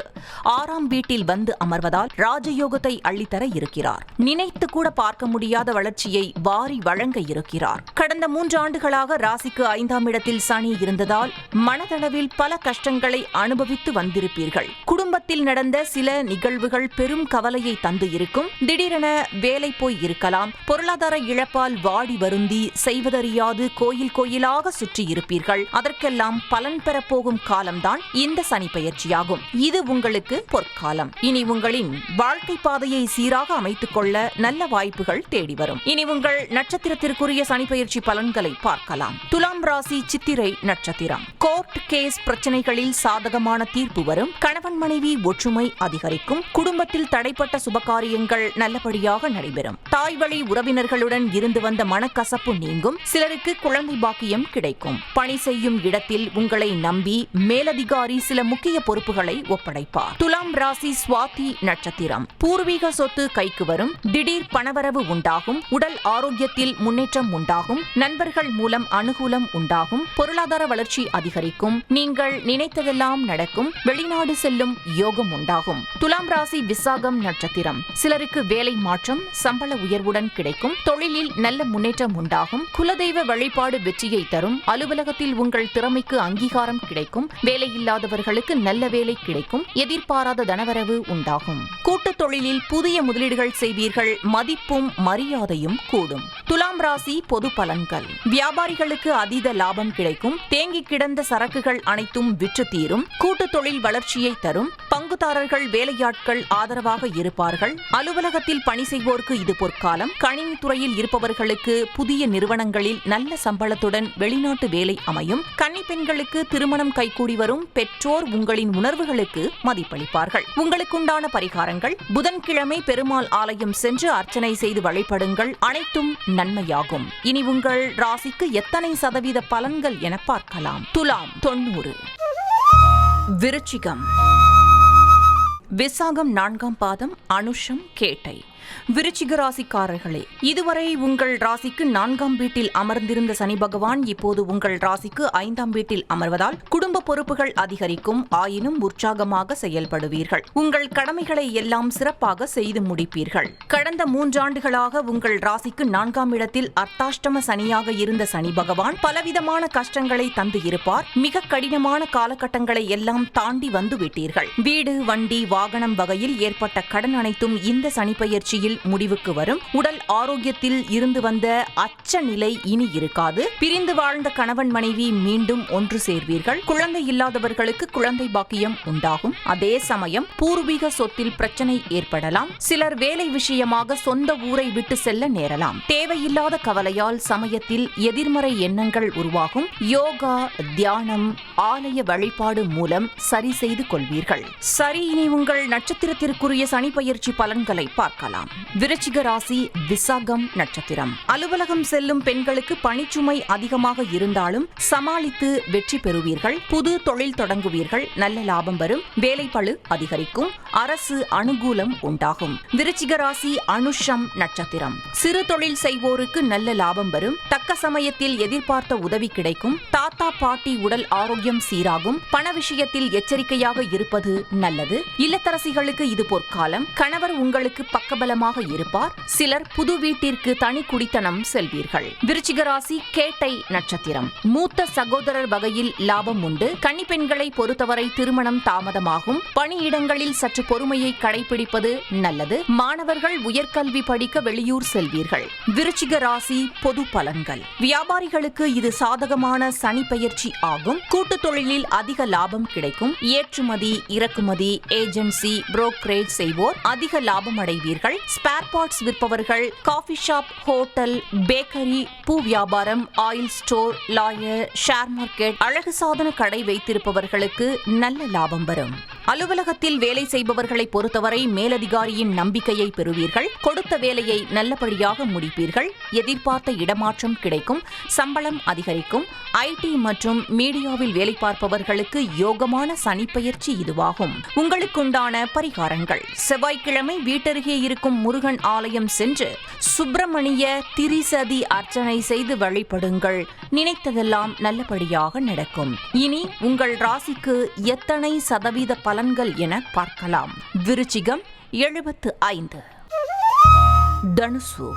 6ஆம் வீட்டில் வந்து அமர்வதால் ராஜயோகத்தை அள்ளித்தர இருக்கிறார். நினைத்து கூட பார்க்க முடியாத வளர்ச்சியை வாரி வழங்க இருக்கிறார். கடந்த 3 ஆண்டுகளாக ராசிக்கு 5ஆம் இடத்தில் சனி இருந்ததால் மனதளவில் பல கஷ்டங்களை அனுபவித்து வந்திருப்பீர்கள். குடும்பத்தில் நடந்த சில நிகழ்வுகள் பெரும் கவலையை தந்து இருக்கும். திடீரென வேலை போய் இருக்கலாம். பொருளாதார இழப்பால் வாடி வருந்தி செய்வதறியாது கோயில் கோயிலாக சுற்றி இருப்பீர்கள். அதற்கெல்லாம் பலன் பெறப்போகும் காலம்தான் இந்த சனிப்பெயர்ச்சியாகும். இது உங்களுக்கு பொற்காலம். இனி உங்களின் வாழ்க்கை பாதையை சீராக அமைத்துக் கொள்ள நல்ல வாய்ப்புகள் தேடி வரும். இனி உங்கள் நட்சத்திரத்திற்குரிய சனிப்பெயர்ச்சி பலன்களை பார்க்கலாம். துலாம் ராசி சித்திரை நட்சத்திரம். கோர்ட் கேஸ் பிரச்சனைகளில் சாதகமான தீர்ப்பு வரும். கணவன் மனைவி ஒற்றுமை அதிகரிக்கும். குடும்பத்தில் தடைப்பட்ட சுபகாரியங்கள் நல்லபடியாக நடைபெறும். தாய் வழி உறவினர்களுடன் இருந்து வந்த மனக்கசப்பு நீங்கும். சிலருக்கு குழந்தை பாக்கியம் கிடைக்கும். பணி செய்யும் இடத்தில் உங்களை நம்பி மேலதிகாரி சில முக்கிய பொறுப்புகளை ஒப்படைப்பார். துலாம் ராசி சுவாதி நட்சத்திரம். பூர்வீக சொத்து கைக்கு வரும். திடீர் பணவரவு உண்டாகும். உடல் ஆரோக்கியத்தில் முன்னேற்றம் உண்டாகும். நண்பர்கள் மூலம் அனுகூலம் உண்டாகும். பொருளாதார வளர்ச்சி அதிகரிக்கும். நீங்கள் நினைத்ததெல்லாம் நடக்கும். வெளிநாடு செல்லும் யோகம் உண்டாகும். துலாம் ராசி விசாகம் நட்சத்திரம். சிலருக்கு வேலை மாற்றம், சம்பள உயர்வுடன் கிடைக்கும். தொழிலில் நல்ல முன்னேற்றம் உண்டாகும். குலதெய்வ வழிபாடு வெற்றியை தரும். அலுவலகத்தில் உங்கள் திறமைக்கு அங்கீகாரம் கிடைக்கும். வேலையில்லாதவர்களுக்கு நல்ல வேலை கிடைக்கும். எதிர்பாராத தனவரவு உண்டாகும். கூட்டுத் தொழிலில் புதிய முதலீடுகள் செய்வீர்கள். மதிப்பும் மரியாதையும் கூடும். துலாம் ராசி பொது பலன்கள். வியாபாரிகளுக்கு அதீத லாபம் கிடைக்கும். தேங்கி கிடந்த சரக்குகள் அனைத்தும் விற்று தீரும். கூட்டு தொழில் வளர்ச்சியை தரும். பங்குதாரர்கள் வேலையாட்கள் ஆதரவாக இருப்பார்கள். அலுவலகத்தில் பணி செய்வோருக்கு இது பொற்காலம். கணினி துறையில் இருப்பவர்களுக்கு புதிய நிறுவனங்களில் நல்ல சம்பளத்துடன் வெளிநாட்டு வேலை அமையும். கன்னி பெண்களுக்கு திருமணம் கைகூடி வரும். பெற்றோர் உங்களின் உணர்வுகளுக்கு மதிப்பளிப்பார்கள். உங்களுக்குண்டான பரிகாரங்கள்: புதன்கிழமை பெருமாள் ஆலயம் சென்று அர்ச்சனை செய்து வழிபடுங்கள். அனைத்தும் நன்மையாகும். இனி உங்கள் ராசிக்கு எத்தனை சதவீத பலன்கள் என பார்க்கலாம். துலாம் 90. விருச்சிகம் விசாகம் 4ஆம் பாதம், அனுஷம் கேட்டை. விருச்சிக ராசிக்காரர்களே, இதுவரை உங்கள் ராசிக்கு 4ஆம் வீட்டில் அமர்ந்திருந்த சனி பகவான் இப்போது உங்கள் ராசிக்கு 5ஆம் வீட்டில் அமர்வதால் குடும்ப பொறுப்புகள் அதிகரிக்கும். ஆயினும் உற்சாகமாக செயல்படுவீர்கள். உங்கள் கடமைகளை எல்லாம் சிறப்பாக செய்து முடிப்பீர்கள். கடந்த 3 ஆண்டுகளாக உங்கள் ராசிக்கு 4ஆம் இடத்தில் அர்த்தாஷ்டம சனியாக இருந்த சனி பகவான் பலவிதமான கஷ்டங்களை தந்து இருப்பார். மிக கடினமான காலகட்டங்களை எல்லாம் தாண்டி வந்து விட்டீர்கள். வீடு, வண்டி, வாகனம் வகையில் ஏற்பட்ட கடன் அனைத்தும் இந்த சனி பயிற்சி முடிவுக்கு வரும். உடல் ஆரோக்கியத்தில் இருந்து வந்த அச்ச நிலை இனி இருக்காது. பிரிந்து வாழ்ந்த கணவன் மனைவி மீண்டும் ஒன்று சேர்வீர்கள். குழந்தை இல்லாதவர்களுக்கு குழந்தை பாக்கியம் உண்டாகும். அதே சமயம் பூர்வீக சொத்தில் பிரச்சனை ஏற்படலாம். சிலர் வேலை விஷயமாக சொந்த ஊரை விட்டு செல்ல நேரலாம். தேவையில்லாத கவலையால் சமயத்தில் எதிர்மறை எண்ணங்கள் உருவாகும். யோகா, தியானம், ஆலய வழிபாடு மூலம் சரி செய்து கொள்வீர்கள். சரி, இனி உங்கள் நட்சத்திரத்திற்குரிய சனி பயிற்சி பலன்களை பார்க்கலாம். விருச்சிக ராசி விசாகம் நட்சத்திரம். அலுவலகம் செல்லும் பெண்களுக்கு பணிச்சுமை அதிகமாக இருந்தாலும் சமாளித்து வெற்றி பெறுவீர்கள். புது தொழில் தொடங்குவீர்கள். நல்ல லாபம் வரும். வேலைப்பளு அதிகரிக்கும். அரசு அனுகூலம் உண்டாகும். விருச்சிக ராசி அனுஷம் நட்சத்திரம். சிறு தொழில் செய்வோருக்கு நல்ல லாபம் வரும். தக்க சமயத்தில் எதிர்பார்த்த உதவி கிடைக்கும். தாத்தா பாட்டி உடல் ஆரோக்கியம் சீராகும். பண விஷயத்தில் எச்சரிக்கையாக இருப்பது நல்லது. இல்லத்தரசிகளுக்கு இது பொற்காலம். கணவர் உங்களுக்கு பக்கபலமாக இருப்பார். சிலர் புது வீட்டிற்கு தனி குடித்தனம் செல்வீர்கள். விருச்சிக ராசி கேட்டை நட்சத்திரம். மூத்த சகோதரர் வகையில் லாபம் உண்டு. கன்னி பெண்களை பொறுத்தவரை திருமணம் தாமதமாகும். பணியிடங்களில் சற்று பொறுமையை கடைபிடிப்பது நல்லது. மாணவர்கள் உயர்கல்வி படிக்க வெளியூர் செல்வீர்கள். விருச்சிக ராசி பொது பலன்கள். வியாபாரிகளுக்கு இது சாதகமான சனி பயிற்சி ஆகும். கூட்டு தொழிலில் அதிக லாபம் கிடைக்கும். ஏற்றுமதி, இறக்குமதி, ஏஜென்சி, புரோக்கரேஜ் செய்வோர் அதிக லாபம் அடைவீர்கள். ஸ்பேர் பார்ட்ஸ் விற்பவர்கள், காஃபி ஷாப், ஹோட்டல், பேக்கரி, பூ வியாபாரம், oil store, lawyer, share market, அழகு சாதன கடை வைத்திருப்பவர்களுக்கு நல்ல லாபம் வரும். அலுவலகத்தில் வேலை செய்பவர்களை பொறுத்தவரை மேலதிகாரியின் நம்பிக்கையை பெறுவீர்கள். கொடுத்த வேலையை நல்லபடியாக முடிப்பீர்கள். எதிர்பார்த்த இடமாற்றம் கிடைக்கும். சம்பளம் அதிகரிக்கும். ஐடி மற்றும் மீடியாவில் வேலை பார்ப்பவர்களுக்கு யோகமான சனி பயிற்சி இதுவாகும். உங்களுக்குண்டான பரிகாரங்கள்: செவ்வாய்க்கிழமை வீட்டருகே இருக்கும் முருகன் ஆலயம் சென்று சுப்பிரமணிய திரிசதி அர்ச்சனை செய்து வழிபடுங்கள். நினைத்ததெல்லாம் நல்லபடியாக நடக்கும். இனி உங்கள் ராசிக்கு எத்தனை சதவீத பலன்கள் என பார்க்கலாம். விருச்சிகம் 75. தனுசு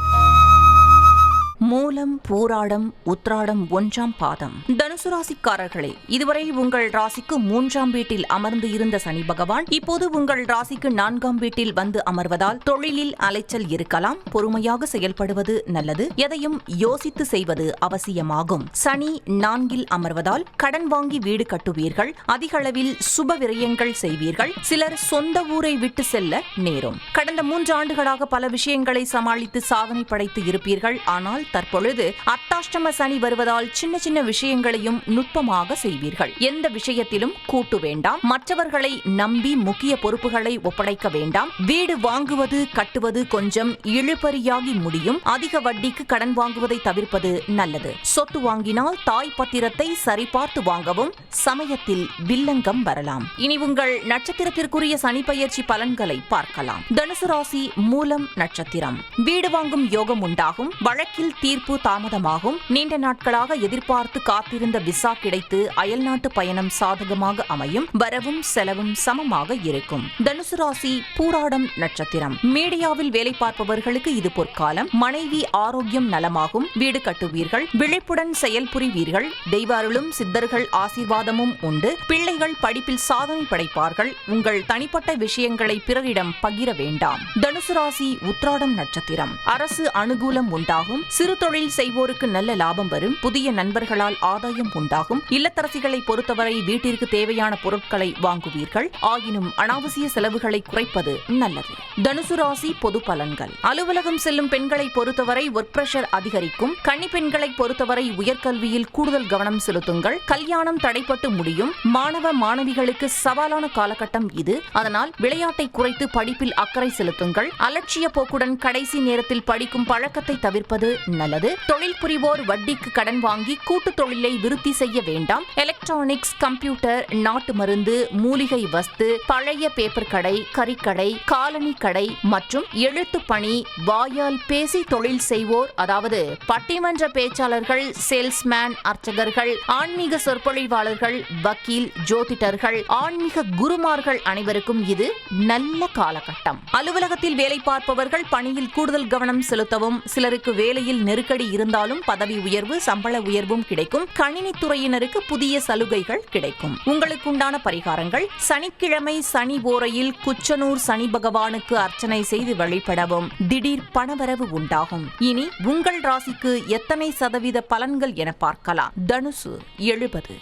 மூலம், பூராடம், உத்ராடம் 1ஆம் பாதம். தனுசு ராசிக்காரர்களே, இதுவரை உங்கள் ராசிக்கு 3ஆம் வீட்டில் அமர்ந்து இருந்த சனி பகவான் இப்போது உங்கள் ராசிக்கு 4ஆம் வீட்டில் வந்து அமர்வதால் தொழிலில் அலைச்சல் இருக்கலாம். பொறுமையாக செயல்படுவது நல்லது. எதையும் யோசித்து செய்வது அவசியமாகும். சனி 4இல் அமர்வதால் கடன் வாங்கி வீடு கட்டுவீர்கள். அதிக அளவில் சுப விரயங்கள் செய்வீர்கள். சிலர் சொந்த ஊரை விட்டு செல்ல நேரும். கடந்த 3 ஆண்டுகளாக பல விஷயங்களை சமாளித்து சாதனை படைத்து இருப்பீர்கள். ஆனால் தற்பொழுது அர்த்தாஷ்டம சனி வருவதால் சின்ன சின்ன விஷயங்களையும் நுட்பமாக செய்வீர்கள். எந்த விஷயத்திலும் கூட்டு வேண்டாம். மற்றவர்களை நம்பி முக்கிய பொறுப்புகளை ஒப்படைக்க வேண்டாம். வீடு வாங்குவது, கட்டுவது கொஞ்சம் இழுபறியாகி முடியும். அதிக வட்டிக்கு கடன் வாங்குவதை தவிர்ப்பது நல்லது. சொத்து வாங்கினால் தாய் பத்திரத்தை சரிபார்த்து வாங்கவும். சமயத்தில் வில்லங்கம் வரலாம். இனி உங்கள் நட்சத்திரத்திற்குரிய சனி பயிற்சி பலன்களை பார்க்கலாம். தனுசு ராசி மூலம் நட்சத்திரம். வீடு வாங்கும் யோகம் உண்டாகும். வழக்கில் தீர்ப்பு தாமதமாகும். நீண்ட நாட்களாக எதிர்பார்த்து காத்திருந்த விசா கிடைத்து அயல்நாட்டு பயணம் சாதகமாக அமையும். வரவும் செலவும் சமமாக இருக்கும். தனுசு ராசி பூராடம் நட்சத்திரம். மீடியாவில் வேலை பார்ப்பவர்களுக்கு இது பொற்காலம். மனைவி ஆரோக்கியம் நலமாகும். வீடு கட்டுவீர்கள். விழிப்புடன் செயல்புரிவீர்கள். தெய்வ அருளும் சித்தர்கள் ஆசீர்வாதமும் உண்டு. பிள்ளைகள் படிப்பில் சாதனை படைப்பார்கள். உங்கள் தனிப்பட்ட விஷயங்களை பிறரிடம் பகிர வேண்டாம். தனுசு ராசி உத்ராடம் நட்சத்திரம். அரசு அனுகூலம் உண்டாகும். சிறு சிறு தொழில் செய்வோருக்கு நல்ல லாபம் வரும். புதிய நண்பர்களால் ஆதாயம் உண்டாகும். இல்லத்தரசிகளை பொறுத்தவரை வீட்டிற்கு தேவையான பொருட்களை வாங்குவீர்கள். ஆயினும் அனாவசிய செலவுகளை குறைப்பது நல்லது. தனுசு ராசி பொது பலன்கள். அலுவலகம் செல்லும் பெண்களை பொறுத்தவரை ஒர்க் பிரஷர் அதிகரிக்கும். கன்னி பெண்களை பொறுத்தவரை உயர்கல்வியில் கூடுதல் கவனம் செலுத்துங்கள். கல்யாணம் தடைப்பட்டு முடியும். மாணவ மாணவிகளுக்கு சவாலான காலகட்டம் இது. அதனால் விளையாட்டை குறைத்து படிப்பில் அக்கறை செலுத்துங்கள். அலட்சிய போக்குடன் கடைசி நேரத்தில் படிக்கும் பழக்கத்தை தவிர்ப்பது நல்லது. தொழில் புரிவோர் வட்டிக்கு கடன் வாங்கி கூட்டு தொழிலை விருத்தி செய்ய வேண்டாம். எலக்ட்ரானிக்ஸ், கம்ப்யூட்டர், நாட்டு மருந்து, மூலிகை வஸ்து, பழைய பேப்பர் கடை, கறிக்கடை, காலனி கடை மற்றும் எழுத்து பணி, வாயால் பேசி தொழில் செய்வோர், அதாவது பட்டிமன்ற பேச்சாளர்கள், சேல்ஸ்மேன், அர்ச்சகர்கள், ஆன்மீக சொற்பொழிவாளர்கள், வக்கீல், ஜோதிடர்கள், ஆன்மீக குருமார்கள் அனைவருக்கும் இது நல்ல காலகட்டம். அலுவலகத்தில் வேலை பார்ப்பவர்கள் பணியில் கூடுதல் கவனம் செலுத்தவும். சிலருக்கு வேலையில் நெருக்கடி இருந்தாலும் பதவி உயர்வு, சம்பள உயர்வும் கிடைக்கும். கணினித்துறையினருக்கு புதிய சலுகைகள் கிடைக்கும். உங்களுக்குண்டான பரிகாரங்கள்: சனிக்கிழமை சனி ஓரையில் குச்சனூர் சனி பகவானுக்கு அர்ச்சனை செய்து வழிபடவும். திடீர் பணவரவு உண்டாகும். இனி உங்கள் ராசிக்கு எத்தனை சதவீத பலன்கள் என பார்க்கலாம். தனுசு 70.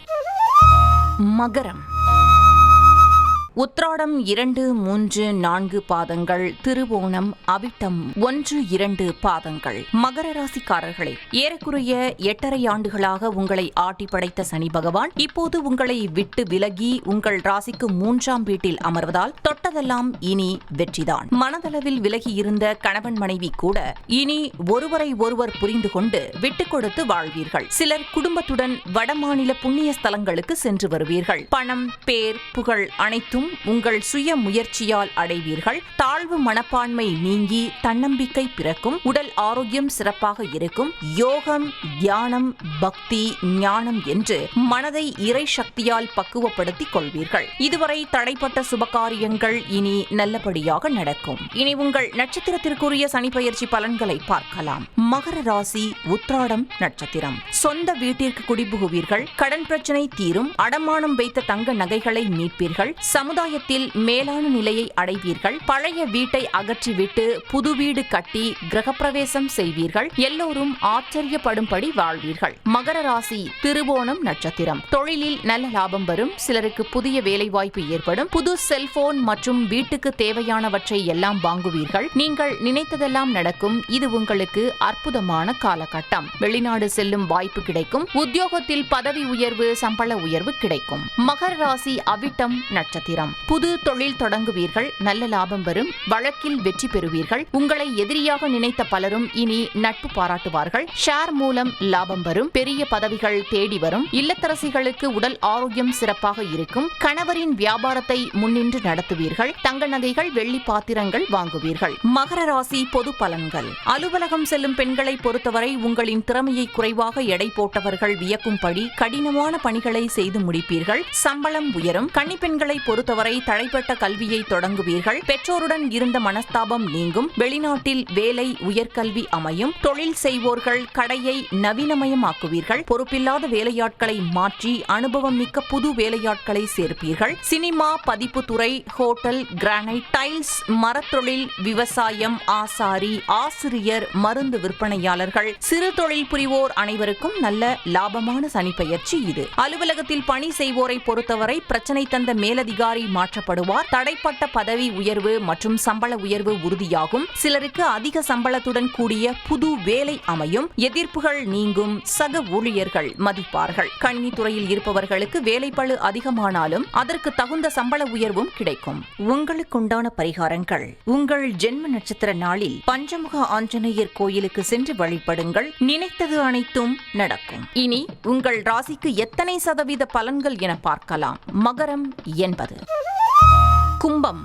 மகரம். உத்ராடம் 2, 3, 4 பாதங்கள், திருவோணம், அவிட்டம் 1, 2 பாதங்கள். மகர ராசிக்காரர்களே, ஏறக்குறைய 8.5 ஆண்டுகளாக உங்களை ஆட்டி படைத்த சனி பகவான் இப்போது உங்களை விட்டு விலகி உங்கள் ராசிக்கு 3ஆம் வீட்டில் அமர்வதால் தொட்டதெல்லாம் இனி வெற்றிதான். மனதளவில் விலகி இருந்த கணவன் மனைவி கூட இனி ஒருவரை ஒருவர் புரிந்து கொண்டு விட்டுக் கொடுத்து வாழ்வீர்கள். சிலர் குடும்பத்துடன் வடமாநில புண்ணிய ஸ்தலங்களுக்கு சென்று வருவீர்கள். பணம், பேர், புகழ் அனைத்தும் உங்கள் சுய முயற்சியால் அடைவீர்கள். தாழ்வு மனப்பான்மை நீங்கி தன்னம்பிக்கை பிறக்கும். உடல் ஆரோக்கியம் சிறப்பாக இருக்கும். யோகம், தியானம், பக்தி, ஞானம் என்று மனதை இறை சக்தியால் பக்குவப்படுத்திக் கொள்வீர்கள். இதுவரை தடைப்பட்ட சுபகாரியங்கள் இனி நல்லபடியாக நடக்கும். இனி உங்கள் நட்சத்திரத்திற்குரிய சனிப்பெயர்ச்சி பலன்களை பார்க்கலாம். மகர ராசி, உத்ராடம் நட்சத்திரம். சொந்த வீட்டிற்கு குடிபுகுவீர்கள். கடன் பிரச்சனை தீரும். அடமானம் வைத்த தங்க நகைகளை மீட்பீர்கள். சமுதாயத்தில் மேலான நிலையை அடைவீர்கள். பழைய வீட்டை அகற்றிவிட்டு புது வீடு கட்டி கிரகப்பிரவேசம் செய்வீர்கள். எல்லோரும் ஆச்சரியப்படும்படி வாழ்வீர்கள். மகர ராசி, திருவோணம் நட்சத்திரம். தொழிலில் நல்ல லாபம் வரும். சிலருக்கு புதிய வேலைவாய்ப்பு ஏற்படும். புது செல்போன் மற்றும் வீட்டுக்கு தேவையானவற்றை எல்லாம் வாங்குவீர்கள். நீங்கள் நினைத்ததெல்லாம் நடக்கும். இது உங்களுக்கு அற்புதமான காலகட்டம். வெளிநாடு செல்லும் வாய்ப்பு கிடைக்கும். உத்தியோகத்தில் பதவி உயர்வு, சம்பள உயர்வு கிடைக்கும். மகர ராசி, அவிட்டம் நட்சத்திரம். புது தொழில் தொடங்குவீர்கள். நல்ல லாபம் வரும். வழக்கில் வெற்றி பெறுவீர்கள். உங்களை எதிரியாக நினைத்த பலரும் இனி நட்பு பாராட்டுவார்கள். ஷேர் மூலம் லாபம் வரும். பெரிய பதவிகள் தேடி வரும். இல்லத்தரசிகளுக்கு உடல் ஆரோக்கியம் சிறப்பாக இருக்கும். கணவரின் வியாபாரத்தை முன்னின்று நடத்துவீர்கள். தங்க நகைகள், வெள்ளி பாத்திரங்கள் வாங்குவீர்கள். மகர ராசி பொது பலன்கள். அலுவலகம் செல்லும் பெண்களை பொறுத்தவரை உங்களின் திறமையை குறைவாக எடை போட்டவர்கள் வியக்கும்படி கடினமான பணிகளை செய்து முடிப்பீர்கள். சம்பளம் உயரும். கன்னி பெண்களை பொறுத்தவரை தடைப்பட்ட கல்வியை தொடங்குவீர்கள். பெற்றோருடன் இருந்த மனஸ்தாபம் நீங்கும். வெளிநாட்டில் வேலை, உயர்கல்வி அமையும். தொழில் செய்வோர்கள் கடையை நவீனமயமாக்குவீர்கள். பொறுப்பில்லாத வேலையாட்களை மாற்றி அனுபவம் மிக்க புது வேலையாட்களை சேர்ப்பீர்கள். சினிமா, பதிப்பு துறை, ஹோட்டல், கிரானைட், டைல்ஸ், மரத்தொழில், விவசாயம், ஆசாரி, ஆசிரியர், மருந்து விற்பனையாளர்கள், சிறு தொழில் புரிவோர் அனைவருக்கும் நல்ல லாபமான சனிப்பெயர்ச்சி இது. அலுவலகத்தில் பணி செய்வோரை பொறுத்தவரை பிரச்சனை தந்த மேலதிகாரி மாற்றப்படுவார். தடைப்பட்ட பதவி உயர்வு மற்றும் சம்பள உயர்வு உறுதியாகும். சிலருக்கு அதிக சம்பளத்துடன் கூடிய புது வேலை அமையும். எதிர்ப்புகள் நீங்கும். சக ஊழியர்கள் மதிப்பார்கள். கணினித்துறையில் இருப்பவர்களுக்கு வேலைப்பளு அதிகமானாலும் அதற்கு தகுந்த சம்பள உயர்வும் கிடைக்கும். உங்களுக்குண்டான பரிகாரங்கள்: உங்கள் ஜென்ம நட்சத்திர நாளில் பஞ்சமுக ஆஞ்சநேயர் கோயிலுக்கு சென்று வழிபடுங்கள். நினைத்தது அனைத்தும் நடக்கும். இனி உங்கள் ராசிக்கு எத்தனை சதவீத பலன்கள் என பார்க்கலாம். மகரம் 80. கும்பம்.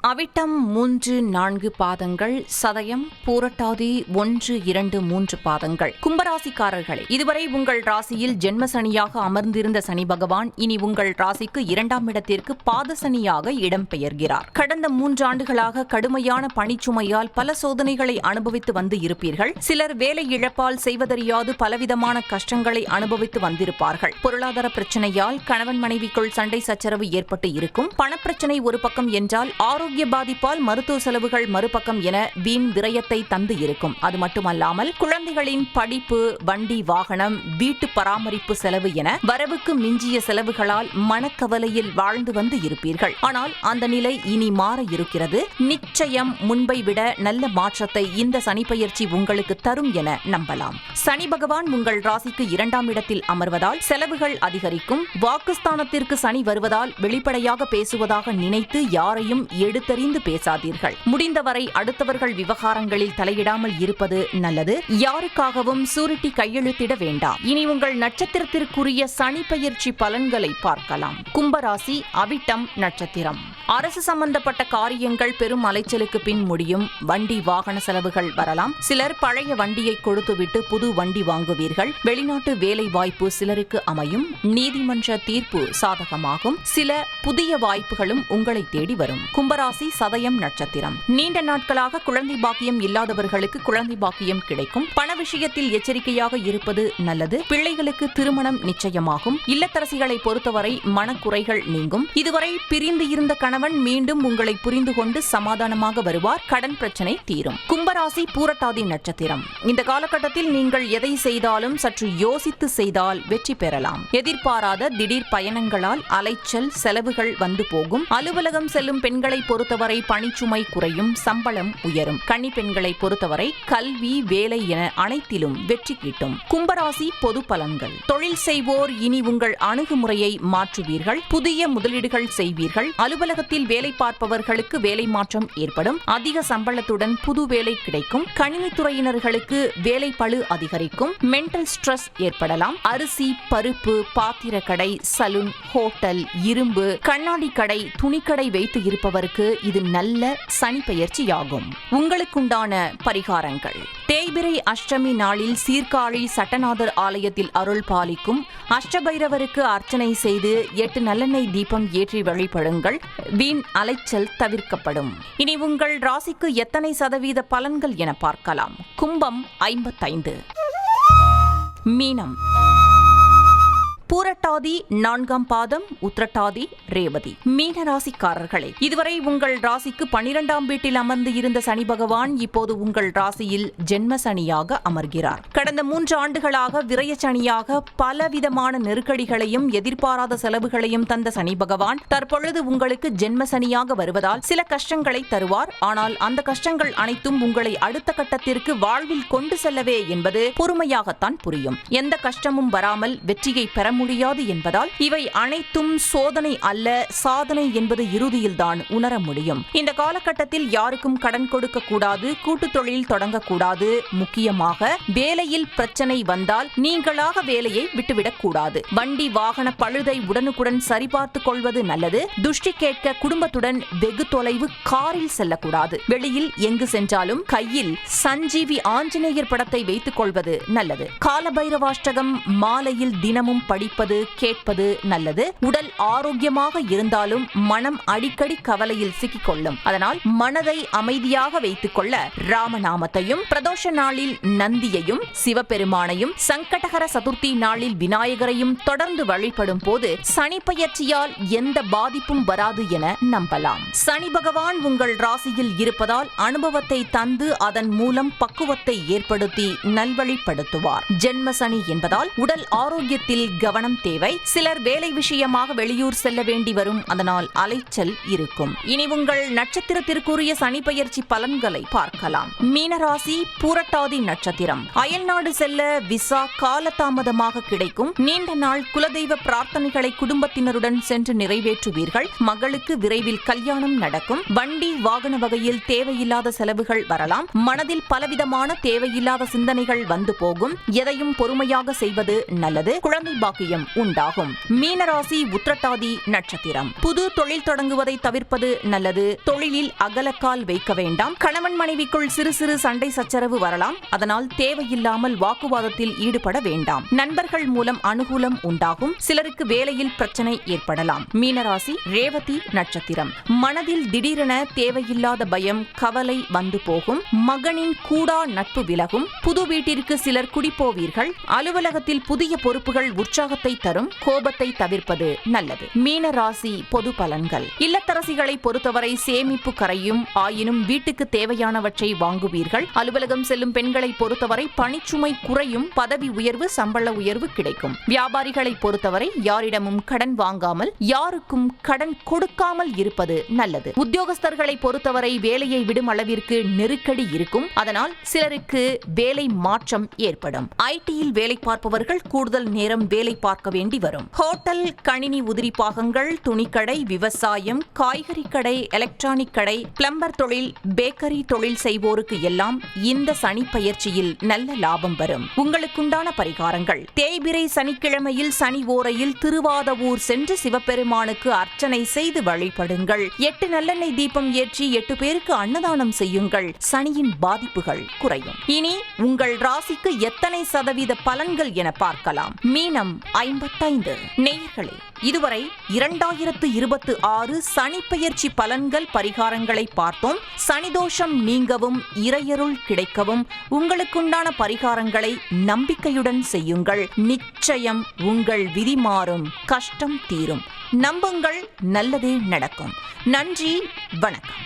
அவிட்டம் 3, 4 பாதங்கள், சதயம், பூரட்டாதி 1, 2, 3 பாதங்கள். கும்பராசிக்காரர்களே, இதுவரை உங்கள் ராசியில் ஜென்மசனியாக அமர்ந்திருந்த சனி பகவான் இனி உங்கள் ராசிக்கு 2ஆம் இடத்திற்கு பாதசனியாக இடம்பெயர்கிறார். கடந்த 3 ஆண்டுகளாக கடுமையான பணிச்சுமையால் பல சோதனைகளை அனுபவித்து வந்து இருப்பீர்கள். சிலர் வேலை இழப்பால் செய்வதறியாது பலவிதமான கஷ்டங்களை அனுபவித்து வந்திருப்பார்கள். பொருளாதார பிரச்சனையால் கணவன் மனைவிக்குள் சண்டை சச்சரவு ஏற்பட்டு இருக்கும். பணப்பிரச்சனை ஒரு பக்கம் என்றால் ஆரோக்கிய ஆரோக்கிய பாதிப்பால் மருத்துவ செலவுகள் மறுபக்கம் என வீண் விரயத்தை தந்து இருக்கும். அது மட்டுமல்லாமல் குழந்தைகளின் படிப்பு, வண்டி வாகனம், வீட்டு பராமரிப்பு செலவு என வரவுக்கு மிஞ்சிய செலவுகளால் மனக்கவலையில் வாழ்ந்து வந்து இருப்பீர்கள். ஆனால் அந்த நிலை இனி மாற இருக்கிறது. நிச்சயம் முன்பை விட நல்ல மாற்றத்தை இந்த சனிப்பெயர்ச்சி உங்களுக்கு தரும் என நம்பலாம். சனி பகவான் உங்கள் ராசிக்கு 2ஆம் இடத்தில் அமர்வதால் செலவுகள் அதிகரிக்கும். வாக்குஸ்தானத்திற்கு சனி வருவதால் வெளிப்படையாக பேசுவதாக நினைத்து யாரையும் எடுத்தறிந்து பேசாதீர்கள். முடிந்தவரை அடுத்தவர்கள் விவகாரங்களில் தலையிடாமல் இருப்பது நல்லது. யாருக்காகவும் சூரிட்டி கையெழுத்திட வேண்டாம். இனி உங்கள் நட்சத்திரத்திற்குரிய சனிப்பெயர்ச்சி பலன்களை பார்க்கலாம். கும்பராசி, அவிட்டம் நட்சத்திரம். அரசு சம்பந்தப்பட்ட காரியங்கள் பெரும் அலைச்சலுக்கு பின் முடியும். வண்டி வாகன செலவுகள் வரலாம். சிலர் பழைய வண்டியை கொடுத்துவிட்டு புது வண்டி வாங்குவீர்கள். வெளிநாட்டு வேலை வாய்ப்பு சிலருக்கு அமையும். நீதிமன்ற தீர்ப்பு சாதகமாகும். சில புதிய வாய்ப்புகளும் உங்களை தேடி வரும். கும்பராசி, சதயம் நட்சத்திரம். நீண்ட நாட்களாக குழந்தை பாக்கியம் இல்லாதவர்களுக்கு குழந்தை பாக்கியம் கிடைக்கும். பண விஷயத்தில் எச்சரிக்கையாக இருப்பது நல்லது. பிள்ளைகளுக்கு திருமணம் நிச்சயமாகும். இல்லத்தரசிகளை பொறுத்தவரை மனக்குறைகள் நீங்கும். இதுவரை பிரிந்து இருந்த கணவன் மீண்டும் உங்களை புரிந்து கொண்டு சமாதானமாக வருவார். கடன் பிரச்சனை தீரும். கும்பராசி, பூரட்டாதி நட்சத்திரம். இந்த காலகட்டத்தில் நீங்கள் எதை செய்தாலும் சற்று யோசித்து செய்தால் வெற்றி பெறலாம். எதிர்பாராத திடீர் பயணங்களால் அலைச்சல், செலவுகள் வந்து போகும். அலுவலகம் செல்லும் பெண்களை பொறுத்தவரை பணிச்சுமை குறையும். சம்பளம் உயரும். கன்னி பெண்களை பொறுத்தவரை கல்வி, வேலை என அனைத்திலும் வெற்றி கிட்டும். கும்பராசி, பொது பலன்கள். தொழில் செய்வோர் இனி உங்கள் அணுகுமுறையை மாற்றுவீர்கள். புதிய முதலீடுகள் செய்வீர்கள். அலுவலகத்தில் வேலை பார்ப்பவர்களுக்கு வேலை மாற்றம் ஏற்படும். அதிக சம்பளத்துடன் புது வேலை கிடைக்கும். கணினித்துறையினர்களுக்கு வேலை பளு அதிகரிக்கும். மென்டல் ஸ்ட்ரெஸ் ஏற்படலாம். அரிசி, பருப்பு, பாத்திர கடை, சலூன், ஹோட்டல், இரும்பு, கண்ணாடி கடை, துணிக்கடை வைத்து இருப்பவருக்கு இது நல்ல சனிப்பெயர்ச்சியாகும். உங்களுக்குண்டான பரிகாரங்கள். தேய்பிறை அஷ்டமி நாளில் சீர்காழி சட்டநாதர் ஆலயத்தில் அருள் பாலிக்கும். அஷ்டபைரவருக்கு அர்ச்சனை செய்து 8 நல்லெண்ணெய் தீபம் ஏற்றி வழிபடுங்கள். வீண் அலைச்சல் தவிர்க்கப்படும். இனி உங்கள் ராசிக்கு எத்தனை சதவீத பலன்கள் என பார்க்கலாம். கும்பம் 55. மீனம், பூரட்டாதி 4ஆம் பாதம், உத்திரட்டாதி, ரேவதி. மீன ராசிக்காரர்களே, இதுவரை உங்கள் ராசிக்கு 12ஆம் வீட்டில் அமர்ந்து இருந்த சனி பகவான் இப்போது உங்கள் ராசியில் ஜென்ம சனியாக அமர்கிறார். கடந்த 3 ஆண்டுகளாக விரய சனியாக பலவிதமான நெருக்கடிகளையும் எதிர்பாராத செலவுகளையும் தந்த சனி பகவான் தற்பொழுது உங்களுக்கு ஜென்ம சனியாக வருவதால் சில கஷ்டங்களை தருவார். ஆனால் அந்த கஷ்டங்கள் அனைத்தும் உங்களை அடுத்த கட்டத்திற்கு வாழ்வில் கொண்டு செல்லவே என்பது பொறுமையாகத்தான் புரியும். எந்த கஷ்டமும் வராமல் வெற்றியை பெற முடியாது என்பதால் இவை அனைத்தும் சோதனை அல்ல, சாதனை என்பது இறுதியில்தான் உணர முடியும். இந்த காலகட்டத்தில் யாருக்கும் கடன் கொடுக்க கூடாது, கூட்டுத் தொழில் தொடங்கக்கூடாது. முக்கியமாக வேலையில் பிரச்சனை வந்தால் நீங்களாக வேலையை விட்டுவிடக் கூடாது. வண்டி வாகன பழுதை உடனுக்குடன் சரிபார்த்துக் கொள்வது நல்லது. துஷ்டி கேட்க குடும்பத்துடன் வெகு தொலைவு காரில் செல்லக்கூடாது. வெளியில் எங்கு சென்றாலும் கையில் சஞ்சீவி ஆஞ்சநேயர் படத்தை வைத்துக் கொள்வது நல்லது. காலபைரவாஷ்டகம் மாலையில் தினமும் படிப்பது, கேட்பது நல்லது. உடல் ஆரோக்கியமாக இருந்தாலும் மனம் அடிக்கடி கவலையில் சிக்கிக்கொள்ளும். அதனால் மனதை அமைதியாக வைத்துக் கொள்ள ராமநாமத்தையும், பிரதோஷ நாளில் நந்தியையும், சிவபெருமானையும், சங்கடகர சதுர்த்தி நாளில் விநாயகரையும் தொடர்ந்து வழிபடும் போது சனிப்பெயர்ச்சியால் எந்த பாதிப்பும் வராது என நம்பலாம். சனி பகவான் உங்கள் ராசியில் இருப்பதால் அனுபவத்தை தந்து அதன் மூலம் பக்குவத்தை ஏற்படுத்தி நல்வழிப்படுத்துவார். ஜென்ம சனி என்பதால் உடல் ஆரோக்கியத்தில் கவனம் தேவை. சிலர் வேலை விஷயமாக வெளியூர் செல்ல வேண்டி வரும். அதனால் அலைச்சல் இருக்கும். இனி உங்கள் நட்சத்திரத்திற்குரிய சனிப்பெயர்ச்சி பலன்களை பார்க்கலாம். மீனராசி, பூரட்டாதி நட்சத்திரம். அயல்நாடு செல்ல விசா காலதாமதமாக கிடைக்கும். நீண்ட நாள் குலதெய்வ பிரார்த்தனைகளை குடும்பத்தினருடன் சென்று நிறைவேற்றுவீர்கள். மகளுக்கு விரைவில் கல்யாணம் நடக்கும். வண்டி வாகன வகையில் தேவையில்லாத செலவுகள் வரலாம். மனதில் பலவிதமான தேவையில்லாத சிந்தனைகள் வந்து போகும். எதையும் பொறுமையாக செய்வது நல்லது. குழந்தை பாக்கியம் உண்டாகும். மீனராசி, உத்திரட்டாதி நட்சத்திரம். புது தொழில் தொடங்குவதை தவிர்ப்பது நல்லது. தொழிலில் அகலக்கால் வைக்க வேண்டாம். கணவன் மனைவிக்குள் சிறு சிறு சண்டை சச்சரவு வரலாம். அதனால் தேவையில்லாமல் வாக்குவாதத்தில் ஈடுபட வேண்டாம். நண்பர்கள் மூலம் அனுகூலம் உண்டாகும். சிலருக்கு வேலையில் பிரச்சனை ஏற்படலாம். மீனராசி, ரேவதி நட்சத்திரம். மனதில் திடீரென தேவையில்லாத பயம், கவலை வந்து போகும். மகனின் கூடா நட்பு விலகும். புது வீட்டிற்கு சிலர் குடிப்போவீர்கள். அலுவலகத்தில் புதிய பொறுப்புகள் உற்சாக உற்சாகத்தை தரும். கோபத்தை தவிர்ப்பது நல்லது. மீன ராசி பொது பலன்கள். இல்லத்தரசிகளை பொறுத்தவரை சேமிப்பு கரையும். ஆயினும் வீட்டுக்கு தேவையானவற்றை வாங்குவீர்கள். அலுவலகம் செல்லும் பெண்களை பொறுத்தவரை பணிச்சுமை குறையும். பதவி உயர்வு, சம்பள உயர்வு கிடைக்கும். வியாபாரிகளை பொறுத்தவரை யாரிடமும் கடன் வாங்காமல் யாருக்கும் கடன் கொடுக்காமல் இருப்பது நல்லது. உத்தியோகஸ்தர்களை பொறுத்தவரை வேலையை விடும் அளவிற்கு நெருக்கடி இருக்கும். அதனால் சிலருக்கு வேலை மாற்றம் ஏற்படும். ஐடியில் வேலை பார்ப்பவர்கள் கூடுதல் நேரம் வேலை பார்க்க வேண்டி வரும். ஹோட்டல், கணினி உதிரி பாகங்கள், துணிக்கடை, விவசாயம், காய்கறி கடை, எலக்ட்ரானிக் கடை, பிளம்பர் தொழில், பேக்கரி தொழில் செய்வோருக்கு எல்லாம் இந்த சனி பயிற்சியில் நல்ல லாபம் வரும். உங்களுக்குண்டான பரிகாரங்கள்: தேய்பிறை சனிக்கிழமையில் சனி ஓரையில் திருவாதவூர் சென்று சிவபெருமானுக்கு அர்ச்சனை செய்து வழிபடுங்கள். 8 நல்லெண்ணெய் தீபம் ஏற்றி 8 பேருக்கு அன்னதானம் செய்யுங்கள். சனியின் பாதிப்புகள் குறையும். இனி உங்கள் ராசிக்கு எத்தனை சதவீத பலன்கள் என பார்க்கலாம். மீனம் 55. நேயர்களே, இதுவரை 2026 சனி பெயர்ச்சி பலன்கள் பரிகாரங்களை பார்த்தோம். சனிதோஷம் நீங்கவும் இறையருள் கிடைக்கவும் உங்களுக்குண்டான பரிகாரங்களை நம்பிக்கையுடன் செய்யுங்கள். நிச்சயம் உங்கள் விதி மாறும், கஷ்டம் தீரும். நம்புங்கள், நல்லதே நடக்கும். நன்றி, வணக்கம்.